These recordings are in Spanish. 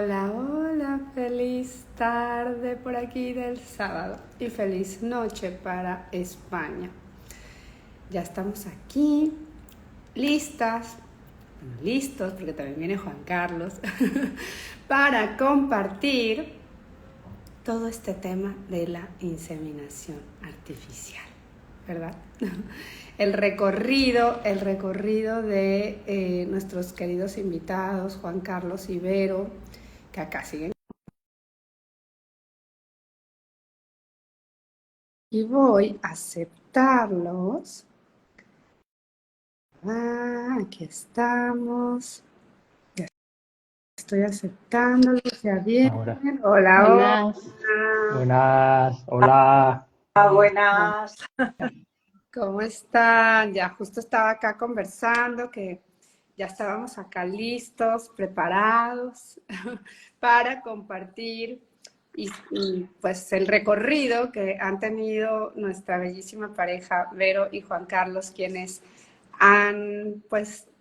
Hola, hola, feliz tarde por aquí del sábado y feliz noche para España. Ya estamos aquí, listas, listos, porque también viene Juan Carlos, para compartir todo este tema de la inseminación artificial, ¿verdad? El recorrido de nuestros queridos invitados, Juan Carlos y Vero, que acá siguen. Y voy a aceptarlos. Aquí estamos. Ya estoy aceptándolos, ya bien. Ahora. Hola, Buenas. hola. Buenas, hola. Buenas. ¿Cómo están? Ya justo estaba acá conversando que ya estábamos acá listos, preparados para compartir pues el recorrido que han tenido nuestra bellísima pareja Vero y Juan Carlos, quienes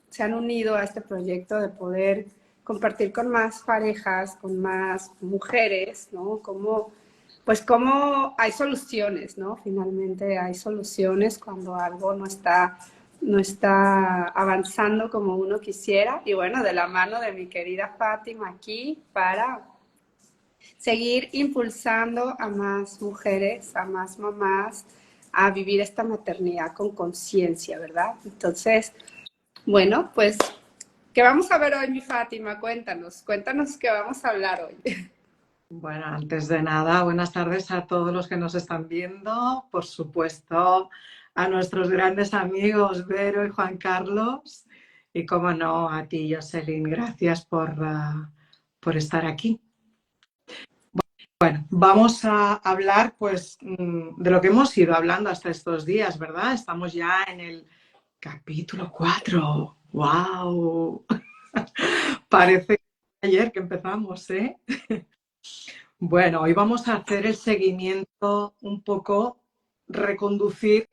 se han unido a este proyecto de poder compartir con más parejas, con más mujeres, ¿no? Cómo hay soluciones, ¿no? Finalmente hay soluciones cuando algo no está avanzando como uno quisiera. Y bueno, de la mano de mi querida Fátima aquí para seguir impulsando a más mujeres, a más mamás, a vivir esta maternidad con conciencia, ¿verdad? Entonces, bueno, pues, ¿qué vamos a ver hoy, mi Fátima? Cuéntanos qué vamos a hablar hoy. Bueno, antes de nada, buenas tardes a todos los que nos están viendo. Por supuesto, a nuestros grandes amigos Vero y Juan Carlos. Y cómo no, a ti, Jocelyn, gracias por estar aquí. Bueno, vamos a hablar pues de lo que hemos ido hablando hasta estos días, ¿verdad? Estamos ya en el capítulo 4. ¡Wow! Parece ayer que empezamos, ¿eh? Bueno, hoy vamos a hacer el seguimiento un poco, reconducir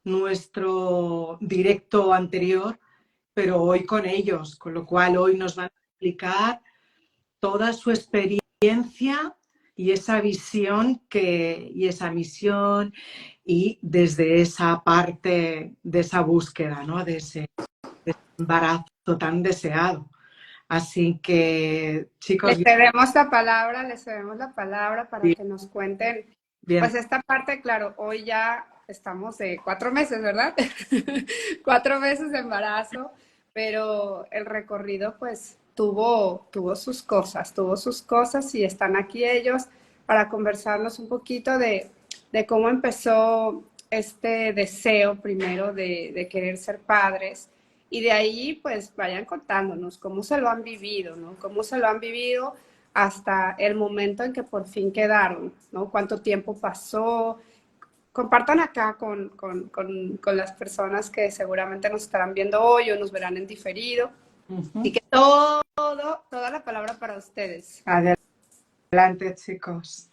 nuestro directo anterior, pero hoy con ellos, con lo cual hoy nos van a explicar toda su experiencia y esa visión y esa misión y desde esa parte de esa búsqueda, ¿no? De ese embarazo tan deseado. Así que, chicos, Les cedemos la palabra para bien, que nos cuenten, bien. pues esta parte, claro, hoy ya estamos de 4 meses, ¿verdad? 4 meses de embarazo, pero el recorrido pues tuvo sus cosas y están aquí ellos para conversarnos un poquito de cómo empezó este deseo primero de querer ser padres. Y de ahí, pues, vayan contándonos cómo se lo han vivido, ¿no? Cómo se lo han vivido hasta el momento en que por fin quedaron, ¿no? Cuánto tiempo pasó. Compartan acá con las personas que seguramente nos estarán viendo hoy o nos verán en diferido. Así que toda la palabra para ustedes. Adelante, chicos.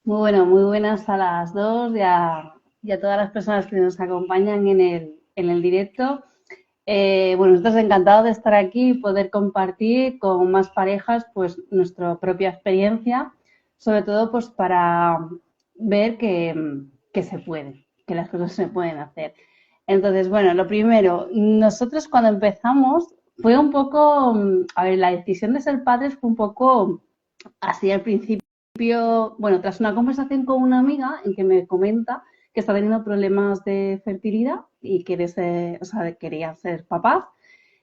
Muy buenas a las dos y a todas las personas que nos acompañan en el directo. Bueno, nosotros encantados de estar aquí y poder compartir con más parejas pues nuestra propia experiencia, sobre todo pues para ver que se puede, que las cosas se pueden hacer. Entonces, bueno, lo primero, nosotros cuando empezamos fue un poco, a ver, la decisión de ser padres fue un poco así al principio, bueno, tras una conversación con una amiga en que me comenta que está teniendo problemas de fertilidad y quería ser papá,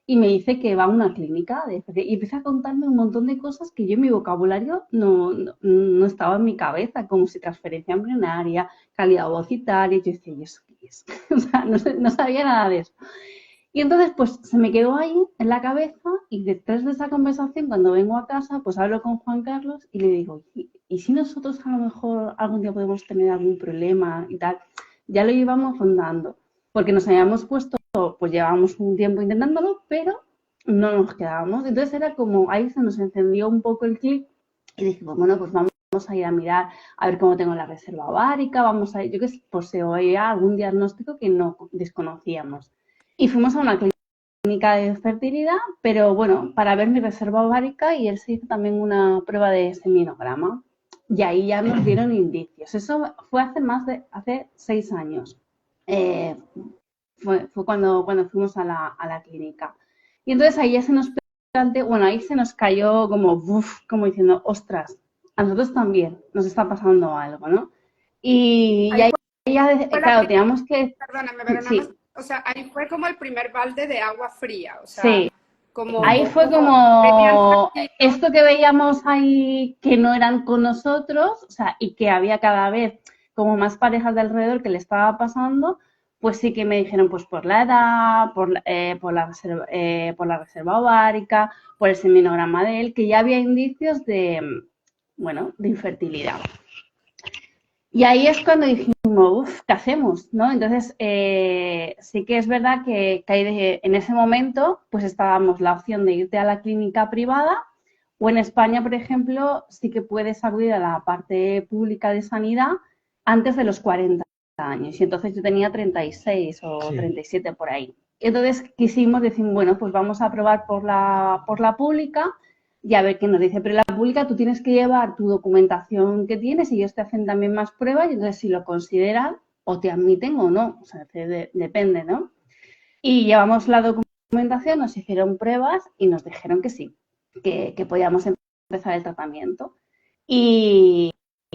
y me dice que va a una clínica y empieza a contarme un montón de cosas que yo en mi vocabulario no estaba en mi cabeza, como si transferencia embrionaria, calidad ovocitaria, y yo decía, ¿y eso qué es? O sea, no sabía nada de eso. Y entonces, pues se me quedó ahí en la cabeza y detrás de esa conversación, cuando vengo a casa, pues hablo con Juan Carlos y le digo, ¿y si nosotros a lo mejor algún día podemos tener algún problema y tal? Ya lo íbamos rondando, porque nos habíamos puesto, pues llevábamos un tiempo intentándolo, pero no nos quedábamos. Entonces era como, ahí se nos encendió un poco el clic y dijimos, bueno, pues vamos a ir a mirar a ver cómo tengo la reserva ovárica, vamos a ir, yo que sé, por si oía algún diagnóstico que no desconocíamos. Y fuimos a una clínica de fertilidad, pero bueno, para ver mi reserva ovárica, y él se hizo también una prueba de seminograma. Y ahí ya nos dieron indicios. Eso fue hace 6 años. Fue cuando fuimos a la clínica. Y entonces ahí ya se nos planteó, bueno, ahí se nos cayó como, como diciendo, ostras, a nosotros también nos está pasando algo, ¿no? Y Ahí ahí fue ya, la claro, primera, teníamos que, perdóname, pero nada más, sí, o sea, ahí fue como el primer balde de agua fría, o sea, sí, ahí como fue venían como tranquilos. esto que veíamos ahí que no eran con nosotros, o sea, y que había cada vez como más parejas de alrededor que le estaba pasando, pues sí que me dijeron, pues por la edad, por la reserva ovárica, por el seminograma de él, que ya había indicios de, bueno, de infertilidad. Y ahí es cuando dijimos, uff, ¿qué hacemos? ¿No? Entonces, sí que es verdad que en ese momento, pues estábamos la opción de irte a la clínica privada, o en España, por ejemplo, sí que puedes acudir a la parte pública de sanidad antes de los 40 años. Y entonces yo tenía 36 o Sí. 37 por ahí. Entonces quisimos decir, bueno, pues vamos a probar por la pública y a ver qué nos dice. Pero en la pública tú tienes que llevar tu documentación que tienes y ellos te hacen también más pruebas y entonces si lo consideran o te admiten o no. O sea, depende, ¿no? Y llevamos la documentación, nos hicieron pruebas y nos dijeron que sí, que podíamos empezar el tratamiento.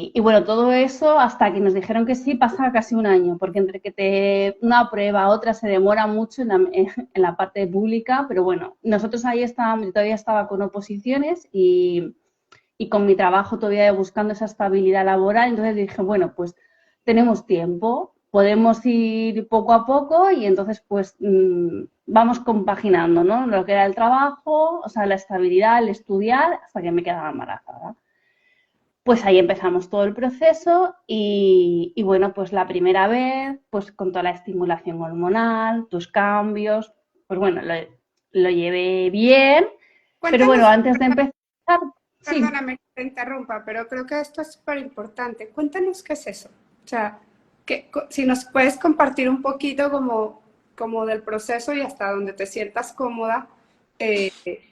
Y bueno, todo eso hasta que nos dijeron que sí pasa casi un año, porque entre que una prueba, otra se demora mucho en la parte pública, pero bueno, nosotros ahí estábamos, yo todavía estaba con oposiciones y con mi trabajo todavía buscando esa estabilidad laboral, entonces dije, bueno, pues tenemos tiempo, podemos ir poco a poco y entonces pues vamos compaginando, ¿no? Lo que era el trabajo, o sea, la estabilidad, el estudiar, hasta que me quedaba embarazada. Pues ahí empezamos todo el proceso y bueno, pues la primera vez, pues con toda la estimulación hormonal, tus cambios, pues bueno, lo llevé bien, pero bueno, Cuéntanos, antes de empezar, sí, perdóname que te interrumpa, pero creo que esto es súper importante. Cuéntanos qué es eso. O sea, si nos puedes compartir un poquito como del proceso y hasta donde te sientas cómoda,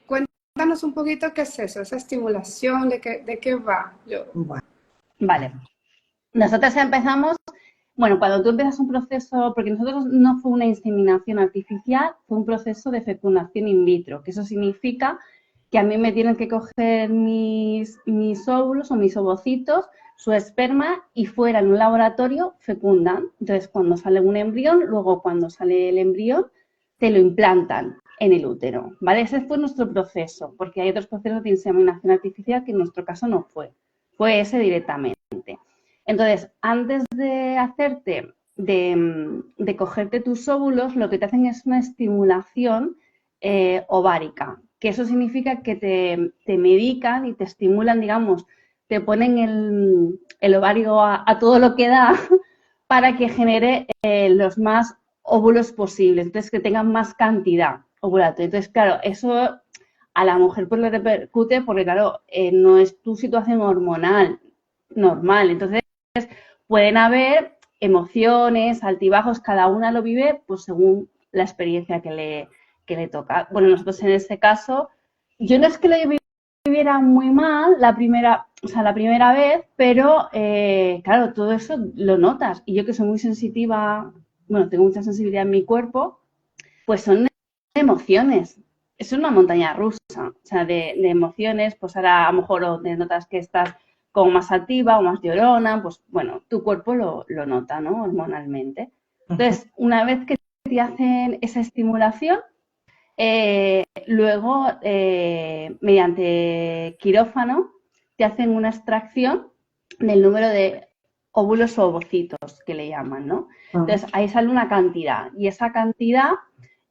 cuéntanos un poquito qué es eso, esa estimulación, de qué va. Bueno, vale. Nosotros empezamos, bueno, cuando tú empiezas un proceso, porque nosotros no fue una inseminación artificial, fue un proceso de fecundación in vitro, que eso significa que a mí me tienen que coger mis óvulos o mis ovocitos, su esperma, y fuera en un laboratorio fecundan. Entonces, cuando sale un embrión, luego cuando sale el embrión, te lo implantan en el útero, ¿vale? Ese fue nuestro proceso, porque hay otros procesos de inseminación artificial que en nuestro caso no fue ese directamente. Entonces, antes de cogerte tus óvulos, lo que te hacen es una estimulación ovárica, que eso significa que te medican y te estimulan, digamos, te ponen el ovario a todo lo que da para que genere los más óvulos posibles, entonces que tengan más cantidad ovulatoria. Entonces, claro, eso a la mujer pues le repercute porque, claro, no es tu situación hormonal normal, entonces pueden haber emociones, altibajos, cada una lo vive pues según la experiencia que le toca. Bueno, nosotros en este caso, yo no es que lo viviera muy mal la primera vez, pero claro, todo eso lo notas. Y yo que soy muy sensitiva, bueno, tengo mucha sensibilidad en mi cuerpo, pues son emociones. Es una montaña rusa, o sea, de emociones, pues ahora a lo mejor te notas que estás como más activa o más llorona, pues bueno, tu cuerpo lo nota, ¿no? Hormonalmente. Entonces, una vez que te hacen esa estimulación, luego, mediante quirófano, te hacen una extracción del número de óvulos o ovocitos, que le llaman, ¿no? Entonces, ahí sale una cantidad y esa cantidad,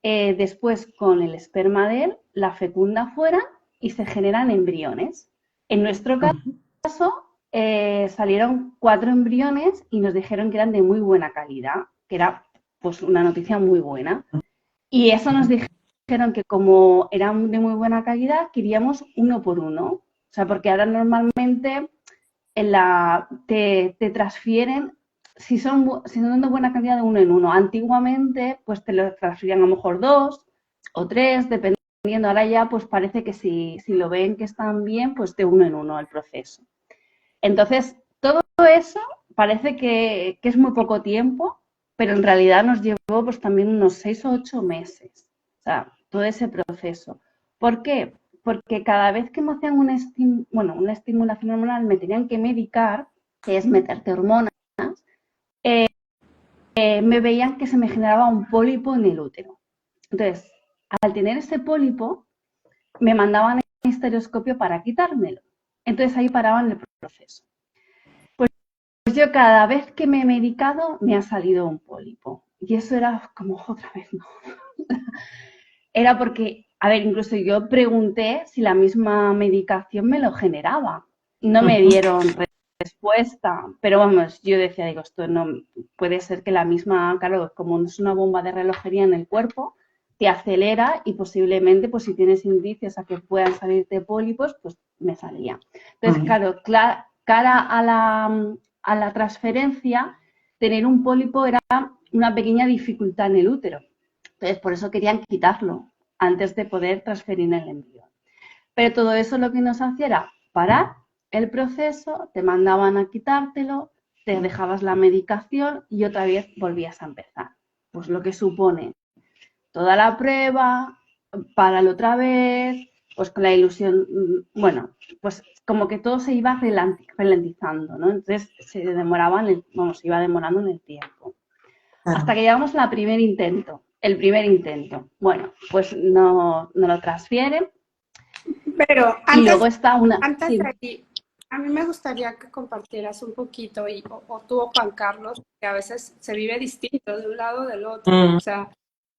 después con el esperma de él, la fecunda fuera y se generan embriones. En nuestro caso, salieron 4 embriones y nos dijeron que eran de muy buena calidad, que era pues una noticia muy buena. Y eso nos dijeron que como eran de muy buena calidad, queríamos uno por uno. O sea, porque ahora normalmente te transfieren, si son de buena calidad, de uno en uno. Antiguamente, pues te lo transferían a lo mejor 2 o 3, dependiendo. Ahora ya pues parece que si lo ven que están bien, pues de uno en uno el proceso. Entonces, todo eso parece que es muy poco tiempo, pero en realidad nos llevó pues también unos 6 o 8 meses, o sea, todo ese proceso. ¿Por qué? Porque cada vez que me hacían una estimulación hormonal me tenían que medicar, que es meterte hormonas, me veían que se me generaba un pólipo en el útero. Entonces, al tener ese pólipo, me mandaban a estereoscopio para quitármelo. Entonces ahí paraban el proceso. Pues yo cada vez que me he medicado me ha salido un pólipo. Y eso era como otra vez, no. Era porque, a ver, incluso yo pregunté si la misma medicación me lo generaba. No me dieron respuesta, pero vamos, yo decía, digo, esto no puede ser que la misma, claro, como no es una bomba de relojería en el cuerpo, te acelera y posiblemente, pues si tienes indicios a que puedan salirte pólipos, pues me salía. Entonces, claro, cara a la transferencia, tener un pólipo era una pequeña dificultad en el útero. Entonces, por eso querían quitarlo antes de poder transferir el envío. Pero todo eso lo que nos hacía era parar el proceso, te mandaban a quitártelo, te dejabas la medicación y otra vez volvías a empezar. Pues lo que supone toda la prueba, páralo otra vez, pues con la ilusión, bueno, pues como que todo se iba ralentizando, ¿no? Entonces se iba demorando en el tiempo. Claro. Hasta que llegamos al primer intento. El primer intento. Bueno, pues no lo transfieren. Pero y luego está una... Antes de aquí, a mí me gustaría que compartieras un poquito, o tú o Juan Carlos, que a veces se vive distinto de un lado o del otro. O sea,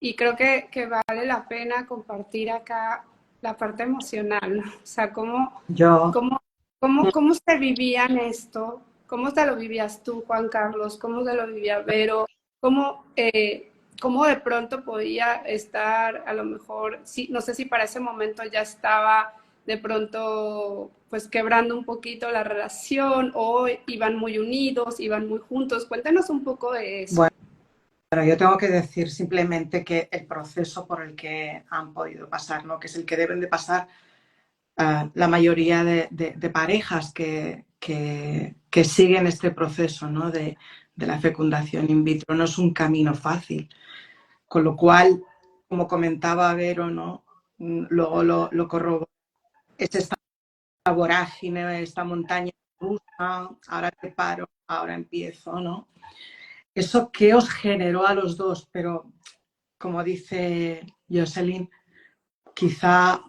y creo que vale la pena compartir acá la parte emocional, ¿no? O sea, cómo se vivían esto, cómo te lo vivías tú, Juan Carlos, cómo te lo vivía Vero, cómo de pronto podía estar, a lo mejor, sí, no sé si para ese momento ya estaba de pronto pues quebrando un poquito la relación, o iban muy unidos, iban muy juntos. Cuéntanos un poco de eso. Bueno, yo tengo que decir simplemente que el proceso por el que han podido pasar, ¿no? Que es el que deben de pasar la mayoría de parejas que siguen este proceso, ¿no? de la fecundación in vitro. No es un camino fácil. Con lo cual, como comentaba Vero, ¿no? Luego lo corroboro, es esta vorágine, esta montaña rusa, ahora te paro, ahora empiezo, ¿no? Eso que os generó a los dos, pero como dice Jocelyn, quizá,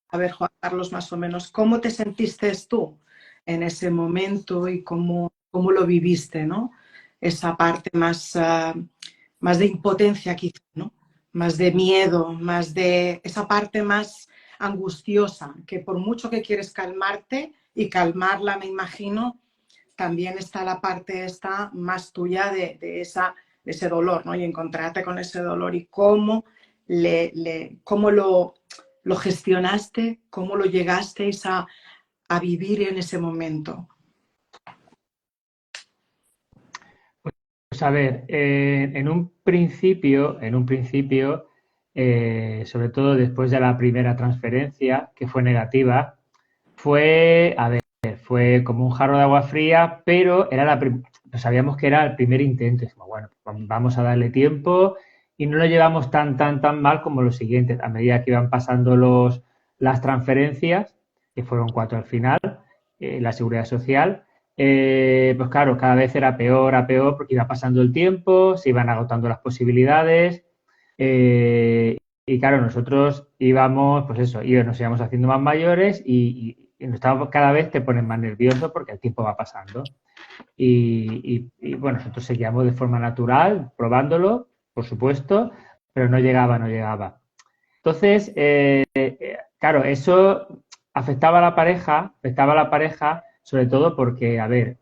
a ver, Juan Carlos, más o menos, ¿cómo te sentiste tú en ese momento y cómo lo viviste, ¿no? Esa parte más de impotencia quizá, ¿no? Más de miedo, más de esa parte más angustiosa, que por mucho que quieres calmarte y calmarla, me imagino, también está la parte esta más tuya de ese dolor, ¿no? Y encontrarte con ese dolor y cómo lo gestionaste, cómo lo llegasteis a vivir en ese momento. Pues a ver, en un principio, sobre todo después de la primera transferencia, que fue negativa, fue como un jarro de agua fría, pero sabíamos que era el primer intento. Bueno, vamos a darle tiempo y no lo llevamos tan mal como los siguientes. A medida que iban pasando las transferencias, que fueron 4 al final, la Seguridad Social, pues claro, cada vez era peor porque iba pasando el tiempo, se iban agotando las posibilidades y claro, nosotros íbamos, pues eso, nos íbamos haciendo más mayores y cada vez te pones más nervioso porque el tiempo va pasando. Y bueno, nosotros seguíamos de forma natural, probándolo, por supuesto, pero no llegaba. Entonces, claro, eso afectaba a la pareja, sobre todo porque, a ver,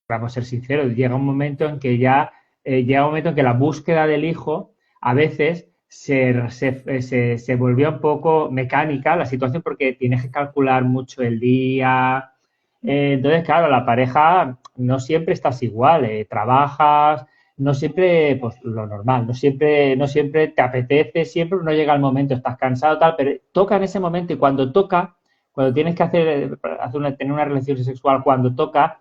vamos a ser sinceros, llega un momento en que la búsqueda del hijo a veces se volvió un poco mecánica la situación porque tienes que calcular mucho el día. Entonces, claro, la pareja no siempre estás igual, trabajas, no siempre, pues lo normal, no siempre te apetece, siempre no llega el momento, estás cansado, tal, pero toca en ese momento y cuando toca, cuando tienes que tener una relación sexual, cuando toca,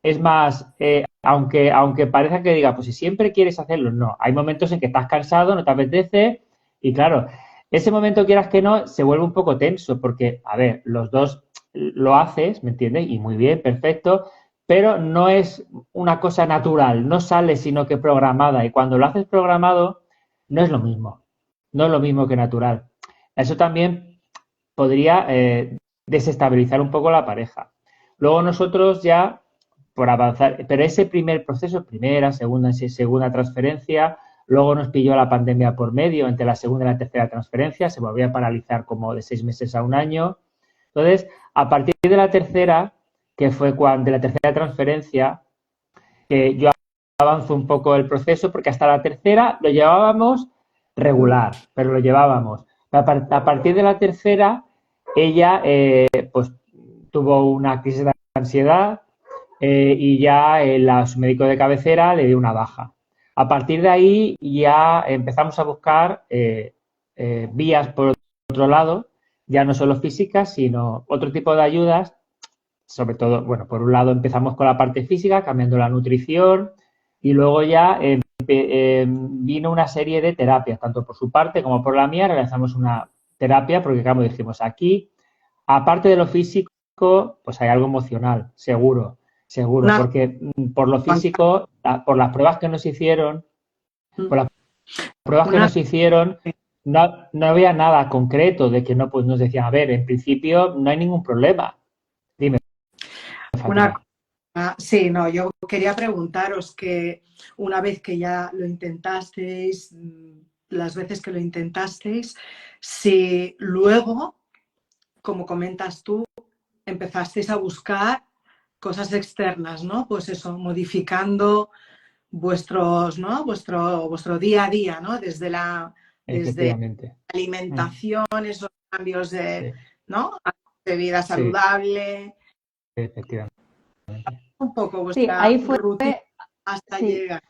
es más, aunque parezca que diga, pues si siempre quieres hacerlo, no, hay momentos en que estás cansado, no te apetece y claro, ese momento quieras que no, se vuelve un poco tenso porque, a ver, los dos lo haces, ¿me entiendes? Y muy bien, perfecto, pero no es una cosa natural, no sale sino que programada. Y cuando lo haces programado, no es lo mismo, no es lo mismo que natural. Eso también podría desestabilizar un poco la pareja. Luego nosotros ya, por avanzar, pero ese primer proceso, primera, segunda transferencia, luego nos pilló la pandemia por medio, entre la segunda y la tercera transferencia, se volvió a paralizar como de 6 meses a un año. Entonces, a partir de la tercera, que fue de la tercera transferencia, que yo avanzo un poco el proceso, porque hasta la tercera lo llevábamos regular, pero lo llevábamos. A partir de la tercera, ella pues tuvo una crisis de ansiedad y ya su médico de cabecera le dio una baja. A partir de ahí ya empezamos a buscar vías por otro lado, ya no solo físicas, sino otro tipo de ayudas. Sobre todo, bueno, por un lado empezamos con la parte física, cambiando la nutrición, y luego ya vino una serie de terapias, tanto por su parte como por la mía, realizamos una terapia, porque como dijimos, aquí, aparte de lo físico, pues hay algo emocional, seguro, porque por lo físico, por las pruebas que nos hicieron, no había nada concreto de que no, pues nos decían, a ver, en principio no hay ningún problema. Dime. Sí, no, yo quería preguntaros que una vez que ya lo intentasteis, las veces que lo intentasteis, si luego, como comentas tú, empezasteis a buscar cosas externas, ¿no? Pues eso, modificando vuestro día a día, ¿no? Desde la alimentación, esos cambios de, sí, ¿no? De vida saludable. Sí, efectivamente. Un poco vuestra rutina hasta llegar.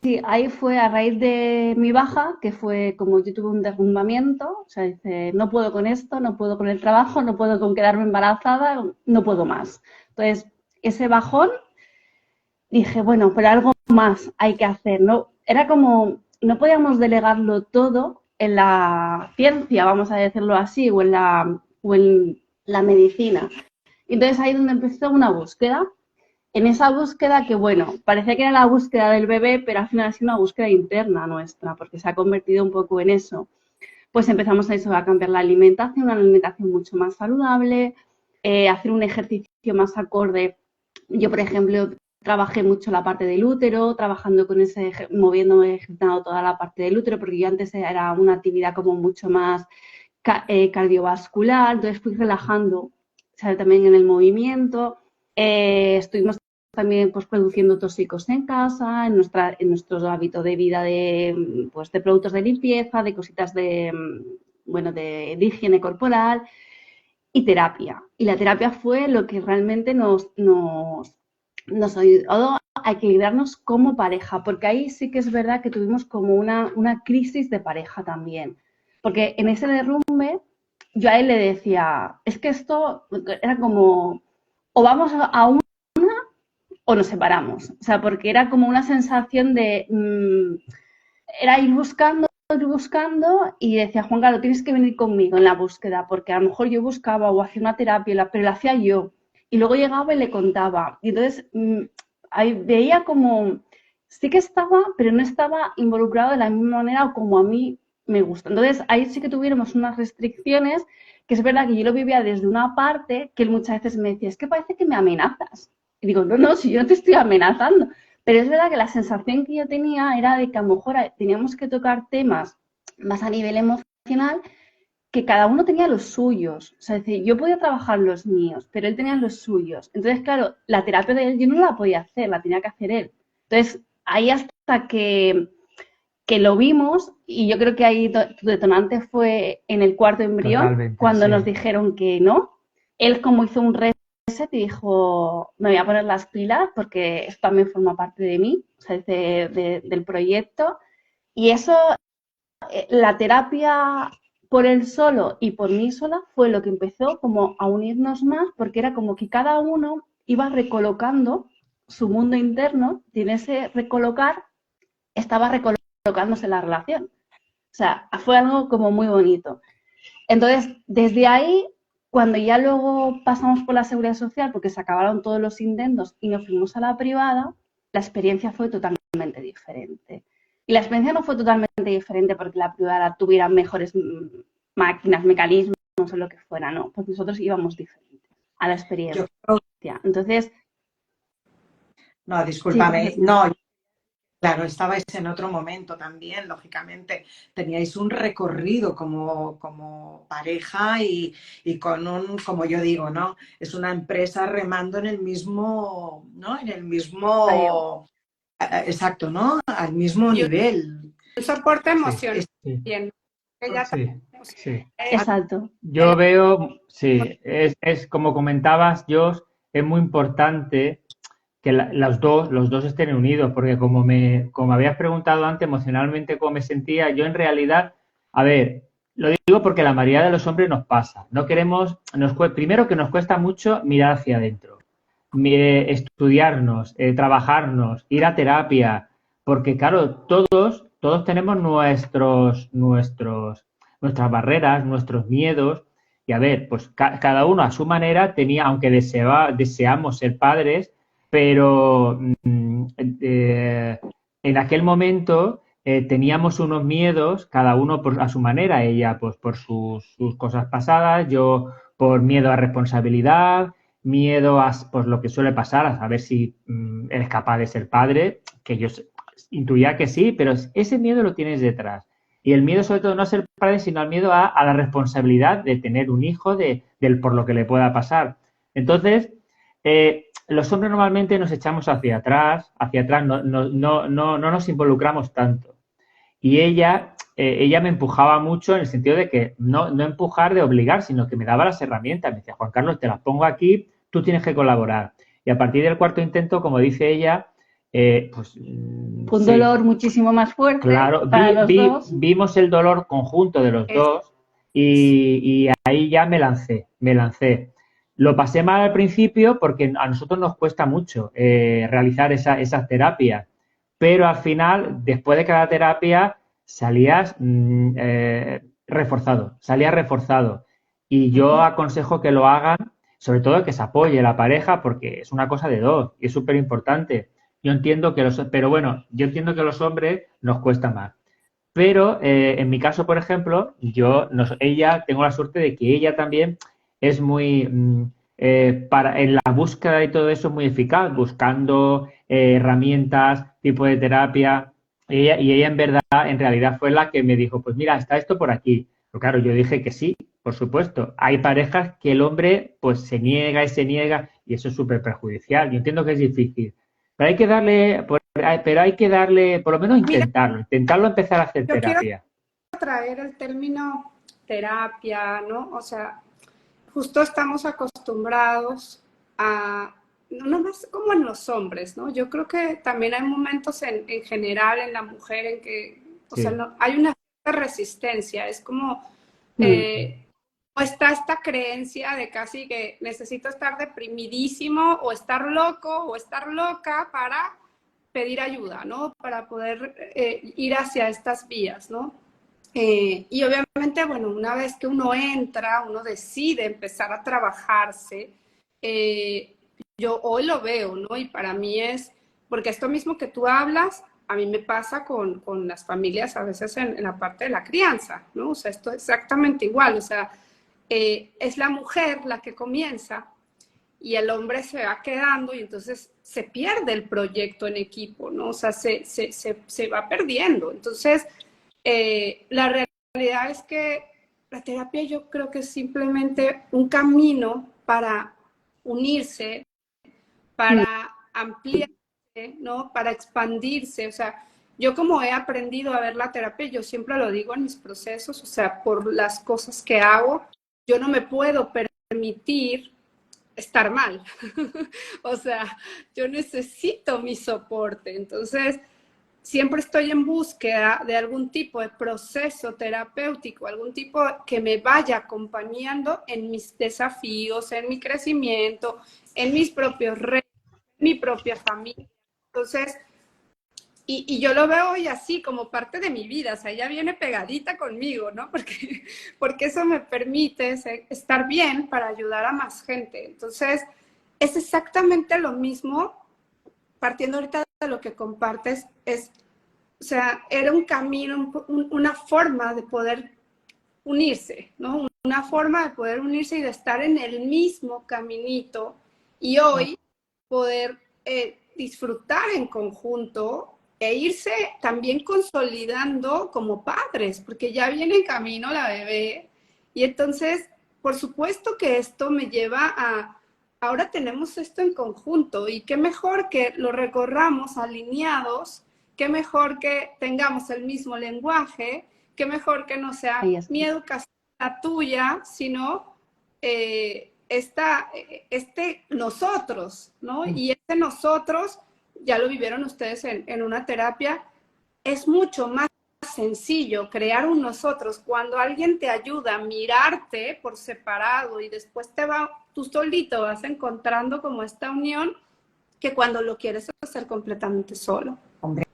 Sí, ahí fue a raíz de mi baja, que fue como yo tuve un derrumbamiento, o sea, dice, no puedo con esto, no puedo con el trabajo, no puedo con quedarme embarazada, no puedo más. Entonces, ese bajón, dije, bueno, pero algo más hay que hacer, ¿no? Era como, no podíamos delegarlo todo en la ciencia, vamos a decirlo así, o en la medicina. Entonces, ahí es donde empezó una búsqueda. En esa búsqueda que, bueno, parecía que era la búsqueda del bebé, pero al final ha sido una búsqueda interna nuestra, porque se ha convertido un poco en eso. Pues empezamos a cambiar la alimentación, una alimentación mucho más saludable, hacer un ejercicio más acorde. Yo, por ejemplo, trabajé mucho la parte del útero, trabajando con moviéndome, ejercitando toda la parte del útero, porque yo antes era una actividad como mucho más cardiovascular, entonces fui relajando, ¿sabes? También en el movimiento. Estuvimos también pues produciendo tóxicos en casa, en nuestro hábito de vida de productos de limpieza, de cositas de higiene corporal y terapia. Y la terapia fue lo que realmente nos ayudó a equilibrarnos como pareja, porque ahí sí que es verdad que tuvimos como una crisis de pareja también. Porque en ese derrumbe yo a él le decía, es que esto era como, o vamos a una o nos separamos. O sea, porque era como una sensación de, era ir buscando y decía, Juan Carlos, tienes que venir conmigo en la búsqueda, porque a lo mejor yo buscaba o hacía una terapia, pero la hacía yo. Y luego llegaba y le contaba. Y entonces ahí veía como, sí que estaba, pero no estaba involucrado de la misma manera como a mí me gusta. Entonces ahí sí que tuviéramos unas restricciones, que es verdad que yo lo vivía desde una parte que él muchas veces me decía, es que parece que me amenazas. Y digo, no, si yo no te estoy amenazando. Pero es verdad que la sensación que yo tenía era de que a lo mejor teníamos que tocar temas más a nivel emocional, que cada uno tenía los suyos. O sea, es decir, yo podía trabajar los míos, pero él tenía los suyos. Entonces, claro, la terapia de él yo no la podía hacer, la tenía que hacer él. Entonces, ahí hasta que lo vimos, y yo creo que ahí tu detonante fue en el cuarto embrión, cuando nos dijeron que no. Él como hizo un reset mindset y dijo, me voy a poner las pilas porque esto también forma parte de mí, o sea, del proyecto. Y eso, la terapia por él solo y por mí sola fue lo que empezó como a unirnos más, porque era como que cada uno iba recolocando su mundo interno y en ese recolocar estaba recolocándose la relación. O sea, fue algo como muy bonito. Entonces, desde ahí, cuando ya luego pasamos por la seguridad social, porque se acabaron todos los intentos y nos fuimos a la privada, la experiencia fue totalmente diferente. Y la experiencia no fue totalmente diferente porque la privada tuviera mejores máquinas, mecanismos o lo que fuera, no, porque nosotros íbamos diferentes a la experiencia. Entonces, no, discúlpame, sí, no, claro, estabais en otro momento también, lógicamente. Teníais un recorrido como pareja y con un, como yo digo, ¿no? Es una empresa remando en el mismo, ¿no? En el mismo, exacto, ¿no? Al mismo Y nivel. un soporte Sí, emocional sí, también. Ella sí, también, sí. exacto. Yo veo, sí, es como comentabas, Jos, es muy importante que los dos estén unidos, porque como habías preguntado antes emocionalmente cómo me sentía, yo en realidad, a ver, lo digo porque la mayoría de los hombres nos pasa. No queremos, primero que nos cuesta mucho mirar hacia adentro, estudiarnos, trabajarnos, ir a terapia, porque claro, todos tenemos nuestras barreras, nuestros miedos, y a ver, pues cada uno a su manera tenía, aunque deseamos ser padres, pero en aquel momento teníamos unos miedos, cada uno a su manera, ella pues por sus cosas pasadas, yo por miedo a responsabilidad, miedo a pues, lo que suele pasar, a saber si eres capaz de ser padre, que yo intuía que sí, pero ese miedo lo tienes detrás. Y el miedo sobre todo no a ser padre, sino al miedo a la responsabilidad de tener un hijo, por lo que le pueda pasar. Entonces, los hombres normalmente nos echamos hacia atrás no nos involucramos tanto. Y ella me empujaba mucho en el sentido de que no empujar de obligar, sino que me daba las herramientas. Me decía, Juan Carlos, te las pongo aquí, tú tienes que colaborar. Y a partir del cuarto intento, como dice ella, pues Un sí, dolor muchísimo más fuerte claro, para los dos. vimos el dolor conjunto de los es dos y ahí ya me lancé. Lo pasé mal al principio porque a nosotros nos cuesta mucho realizar esas terapias, pero al final, después de cada terapia, salías reforzado, salías reforzado. Y yo aconsejo que lo hagan, sobre todo que se apoye la pareja, porque es una cosa de dos y es súper importante. Pero bueno, yo entiendo que los hombres nos cuesta más. Pero en mi caso, por ejemplo, ella, tengo la suerte de que ella también es muy, en la búsqueda y todo eso es muy eficaz, buscando herramientas, tipo de terapia. Y ella en verdad, en realidad fue la que me dijo, pues mira, está esto por aquí. Pero claro, yo dije que sí, por supuesto. Hay parejas que el hombre pues se niega y se niega y eso es súper perjudicial. Yo entiendo que es difícil. Pero hay que darle, por lo menos Mira, intentarlo empezar a hacer yo quiero terapia. traer el término terapia, ¿no? O sea, justo estamos acostumbrados a, no más como en los hombres, ¿no? Yo creo que también hay momentos en general en la mujer en que, o sea, Sí, no, hay una resistencia, es como, Mm. o está esta creencia de casi que necesito estar deprimidísimo o estar loco o estar loca para pedir ayuda, ¿no? Para poder ir hacia estas vías, ¿no? Y obviamente, bueno, una vez que uno entra, uno decide empezar a trabajarse, eh, yo hoy lo veo, ¿no? Y para mí es, porque esto mismo que tú hablas, a mí me pasa con las familias a veces en la parte de la crianza, ¿no? O sea, esto es exactamente igual, o sea, es la mujer la que comienza y el hombre se va quedando y entonces se pierde el proyecto en equipo, ¿no? O sea, se va perdiendo. Entonces, la realidad es que la terapia yo creo que es simplemente un camino para unirse, para ampliarse, ¿no? Para expandirse. O sea, yo como he aprendido a ver la terapia, yo siempre lo digo en mis procesos, o sea, por las cosas que hago, yo no me puedo permitir estar mal. O sea, yo necesito mi soporte. Entonces, siempre estoy en búsqueda de algún tipo de proceso terapéutico, algún tipo que me vaya acompañando en mis desafíos, en mi crecimiento, en mis propios retos, en mi propia familia. Entonces, y yo lo veo hoy así como parte de mi vida, o sea, ella viene pegadita conmigo, ¿no? Porque eso me permite estar bien para ayudar a más gente. Entonces, es exactamente lo mismo, partiendo ahorita de lo que compartes, o sea, era un camino, una forma de poder unirse, ¿no? Una forma de poder unirse y de estar en el mismo caminito y hoy poder disfrutar en conjunto e irse también consolidando como padres, porque ya viene en camino la bebé. Y entonces, por supuesto que esto me lleva a, ahora tenemos esto en conjunto y qué mejor que lo recorramos alineados, qué mejor que tengamos el mismo lenguaje, qué mejor que no sea mi educación la tuya, sino nosotros, ¿no? Y este nosotros, ya lo vivieron ustedes en una terapia, es mucho más sencillo crear un nosotros cuando alguien te ayuda a mirarte por separado y después tú solito vas encontrando como esta unión que cuando lo quieres hacer completamente solo. Hombre,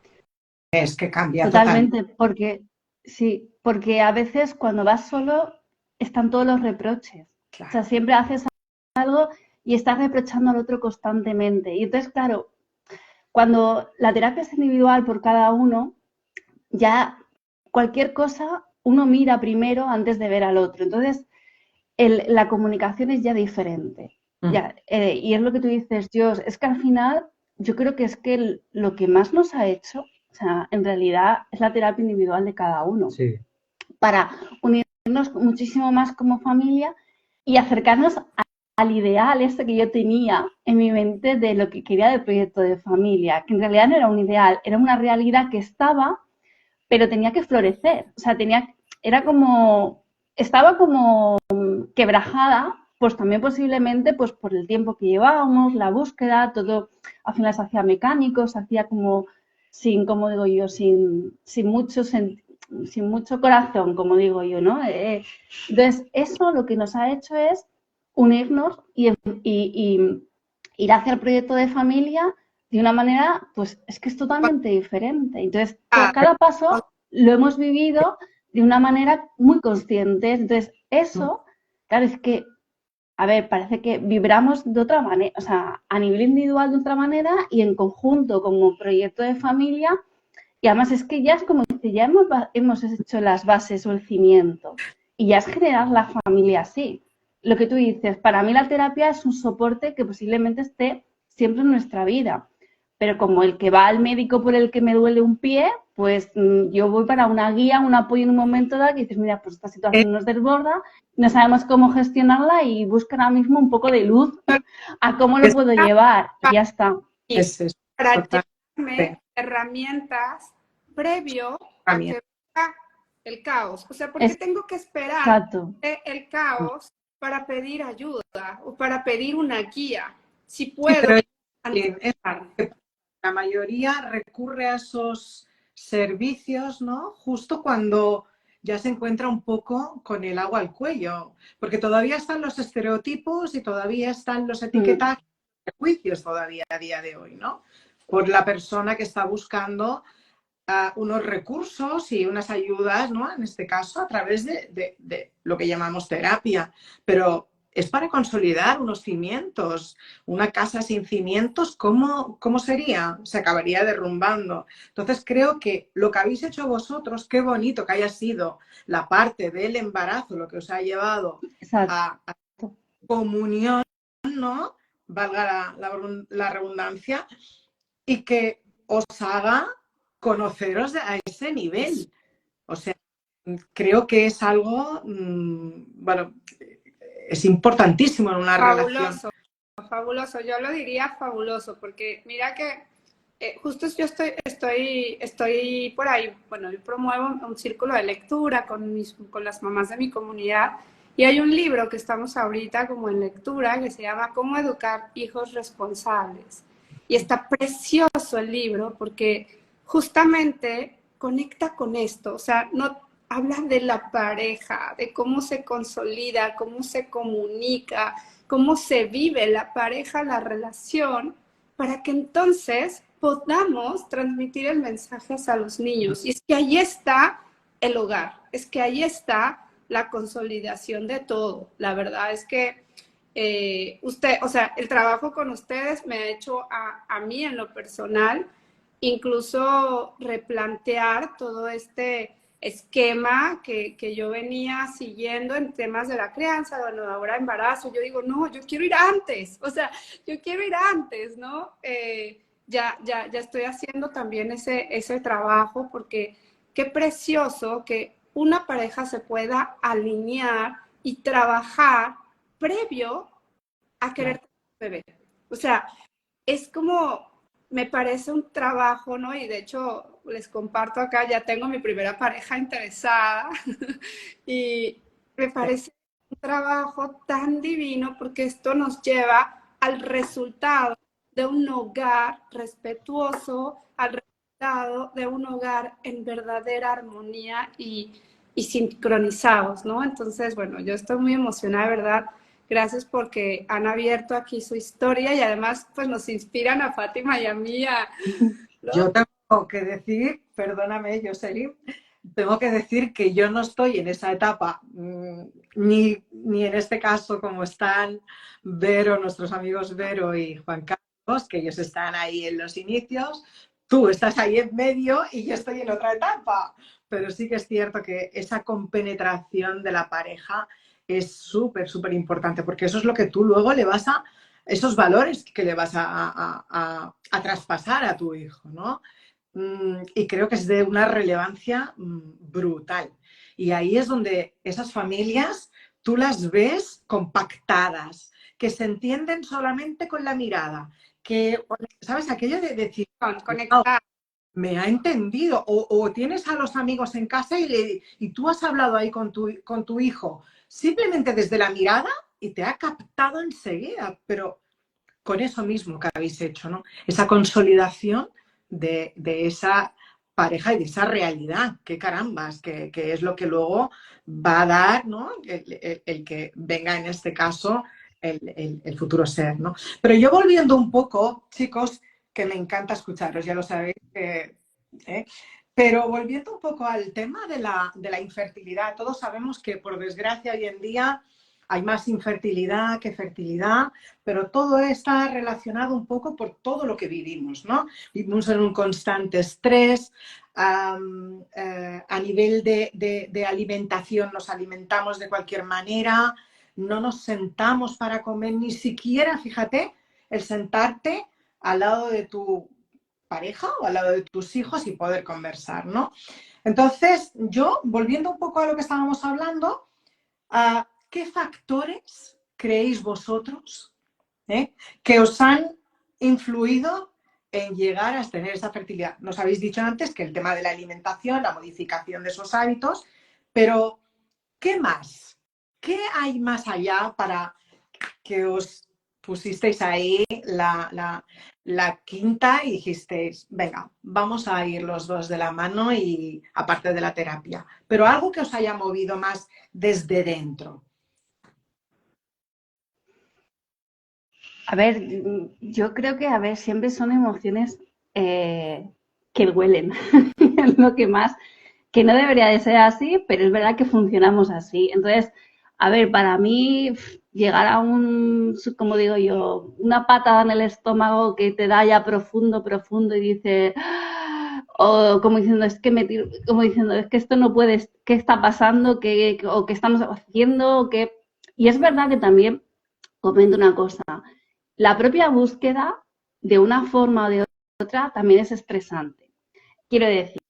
es que cambia totalmente, porque sí, porque a veces cuando vas solo están todos los reproches. Claro. O sea, siempre haces algo y estás reprochando al otro constantemente. Y entonces, claro, cuando la terapia es individual por cada uno, ya cualquier cosa uno mira primero antes de ver al otro. Entonces, la comunicación es ya diferente. Ya, y es lo que tú dices, Jos, es que al final yo creo que es que lo que más nos ha hecho, o sea, en realidad es la terapia individual de cada uno. Sí. Para unirnos muchísimo más como familia y acercarnos al ideal este que yo tenía en mi mente de lo que quería del proyecto de familia, que en realidad no era un ideal, era una realidad que estaba, pero tenía que florecer. O sea, estaba como quebrajada, pues también posiblemente pues por el tiempo que llevábamos, la búsqueda, todo al final se hacía mecánico, se hacía como como digo yo, sin mucho corazón, como digo yo, ¿no? Entonces, eso lo que nos ha hecho es unirnos y ir hacia el proyecto de familia de una manera, pues es que es totalmente diferente. Entonces, cada paso lo hemos vivido de una manera muy consciente. Entonces, eso, claro, es que, a ver, parece que vibramos de otra manera, o sea, a nivel individual de otra manera y en conjunto como proyecto de familia. Y además es que ya es como que ya hemos hecho las bases o el cimiento y ya es generar la familia así. Lo que tú dices, para mí la terapia es un soporte que posiblemente esté siempre en nuestra vida, pero como el que va al médico por el que me duele un pie, pues yo voy para una guía, un apoyo en un momento dado que dices, mira, pues esta situación nos desborda, no sabemos cómo gestionarla y busca ahora mismo un poco de luz a cómo lo puedo llevar y ya está. Para darme herramientas previo a que venga el caos. O sea, ¿por qué tengo que esperar el caos para pedir ayuda o para pedir una guía? Si puedo. La mayoría recurre a esos servicios, ¿no? Justo cuando ya se encuentra un poco con el agua al cuello, porque todavía están los estereotipos y todavía están los etiquetajes y juicios todavía a día de hoy, ¿no? Por la persona que está buscando unos recursos y unas ayudas, ¿no? En este caso, a través de lo que llamamos terapia, pero es para consolidar unos cimientos. Una casa sin cimientos, ¿cómo sería? Se acabaría derrumbando. Entonces creo que lo que habéis hecho vosotros, qué bonito que haya sido la parte del embarazo, lo que os ha llevado a comunión, ¿no? Valga la redundancia, y que os haga conoceros a ese nivel. O sea, creo que es algo, bueno, es importantísimo en una relación. Fabuloso, yo lo diría fabuloso, porque mira que justo yo estoy por ahí, bueno, yo promuevo un círculo de lectura con las mamás de mi comunidad Y hay un libro que estamos ahorita como en lectura que se llama Cómo educar hijos responsables. Y está precioso el libro porque justamente conecta con esto, o sea, no habla de la pareja, de cómo se consolida, cómo se comunica, cómo se vive la pareja, la relación, para que entonces podamos transmitir el mensaje a los niños. Y es que ahí está el hogar, es que ahí está la consolidación de todo. La verdad es que usted, o sea, el trabajo con ustedes me ha hecho a mí en lo personal, incluso replantear todo este esquema que yo venía siguiendo en temas de la crianza, bueno, ahora embarazo, yo digo, no, yo quiero ir antes, o sea, yo quiero ir antes, ¿no? Ya estoy haciendo también ese trabajo porque qué precioso que una pareja se pueda alinear y trabajar previo a querer tener un bebé. O sea, es como, me parece un trabajo, ¿no? Y de hecho, les comparto acá, ya tengo mi primera pareja interesada y me parece un trabajo tan divino porque esto nos lleva al resultado de un hogar respetuoso, al resultado de un hogar en verdadera armonía y sincronizados, ¿no? Entonces, bueno, yo estoy muy emocionada, de verdad. Gracias porque han abierto aquí su historia y además pues nos inspiran a Fátima y a mí ¿no? Yo tengo que decir, perdóname, Jocelyn, tengo que decir que yo no estoy en esa etapa, ni en este caso como están Vero, nuestros amigos Vero y Juan Carlos, que ellos están ahí en los inicios. Tú estás ahí en medio y yo estoy en otra etapa. Pero sí que es cierto que esa compenetración de la pareja es súper, súper importante, porque eso es lo que tú luego le vas a, esos valores que le vas a traspasar a tu hijo, ¿no? Y creo que es de una relevancia brutal. Y ahí es donde esas familias tú las ves compactadas, que se entienden solamente con la mirada, que, ¿sabes? Aquello de decir, Conectar. me ha entendido, o tienes a los amigos en casa y tú has hablado ahí con tu hijo simplemente desde la mirada y te ha captado enseguida, pero con eso mismo que habéis hecho, ¿no? Esa consolidación de esa pareja y de esa realidad, qué carambas, que es lo que luego va a dar, ¿no? El que venga en este caso el futuro ser, ¿no? Pero yo volviendo un poco, chicos, que me encanta escucharos, ya lo sabéis, ¿eh? Pero volviendo un poco al tema de la infertilidad, todos sabemos que por desgracia hoy en día hay más infertilidad que fertilidad, pero todo está relacionado un poco por todo lo que vivimos, ¿no? Vivimos en un constante estrés, a nivel de alimentación nos alimentamos de cualquier manera, no nos sentamos para comer, ni siquiera, fíjate, el sentarte al lado de tu pareja o al lado de tus hijos y poder conversar, ¿no? Entonces, yo, volviendo un poco a lo que estábamos hablando, ¿qué factores creéis vosotros que os han influido en llegar a tener esa fertilidad? Nos habéis dicho antes que el tema de la alimentación, la modificación de esos hábitos, pero ¿qué más? ¿Qué hay más allá para que os pusisteis ahí la quinta y dijisteis, venga, vamos a ir los dos de la mano y aparte de la terapia, pero algo que os haya movido más desde dentro? A ver, yo creo que, a ver, siempre son emociones que huelen, lo que más, que no debería de ser así, pero es verdad que funcionamos así. Entonces, a ver, para mí, llegar a como digo yo, una patada en el estómago que te da ya profundo, profundo y dices, o como diciendo, es que como diciendo, es que esto no puede, ¿qué está pasando? O qué estamos haciendo? Y es verdad que también, comento una cosa, la propia búsqueda, de una forma o de otra, también es estresante. Quiero decir,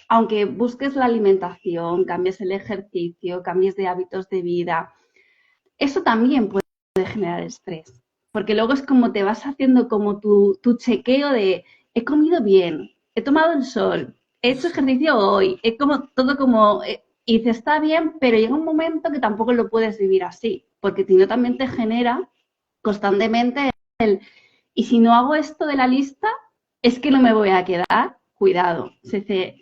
aunque busques la alimentación, cambies el ejercicio, cambies de hábitos de vida, eso también puede generar estrés. Porque luego es como te vas haciendo como tu chequeo de he comido bien, he tomado el sol, he hecho ejercicio hoy, es como todo como y dices, está bien, pero llega un momento que tampoco lo puedes vivir así, porque si no también te genera constantemente y si no hago esto de la lista, es que no me voy a quedar, cuidado. Se dice,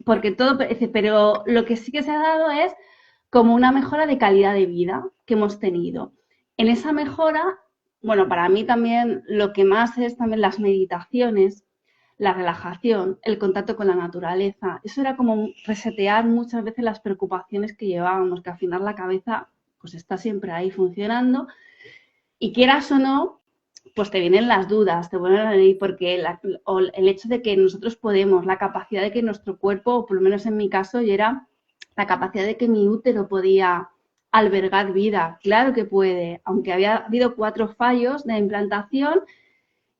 porque todo, pero lo que sí que se ha dado es como una mejora de calidad de vida que hemos tenido. En esa mejora, bueno, para mí también lo que más es también las meditaciones, la relajación, el contacto con la naturaleza. Eso era como resetear muchas veces las preocupaciones que llevábamos, que al final la cabeza pues está siempre ahí funcionando y quieras o no, pues te vienen las dudas, te vuelven a venir porque el hecho de que nosotros podemos, la capacidad de que nuestro cuerpo, o por lo menos en mi caso, y era la capacidad de que mi útero podía albergar vida. Claro que puede, aunque había habido 4 fallos de implantación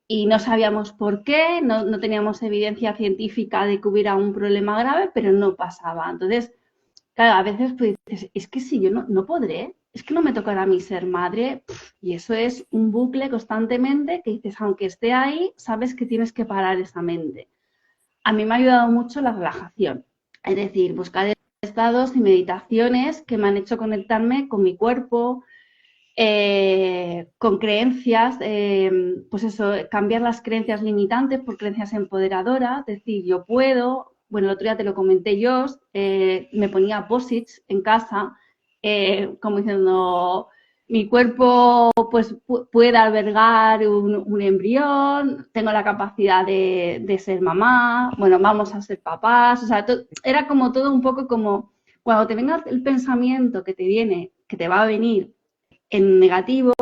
y no sabíamos por qué, no teníamos evidencia científica de que hubiera un problema grave, pero no pasaba. Entonces, claro, a veces pues dices, es que si yo no podré, es que no me tocará a mí ser madre, y eso es un bucle constantemente que dices, aunque esté ahí, sabes que tienes que parar esa mente. A mí me ha ayudado mucho la relajación, es decir, buscar estados y meditaciones que me han hecho conectarme con mi cuerpo, con creencias, pues eso, cambiar las creencias limitantes por creencias empoderadoras, es decir, yo puedo. Bueno, el otro día te lo comenté yo, me ponía posits en casa, como diciendo, mi cuerpo pues puede albergar un embrión, tengo la capacidad de ser mamá, bueno, vamos a ser papás, o sea, era como todo un poco como, cuando te venga el pensamiento que te viene, que te va a venir en negativo,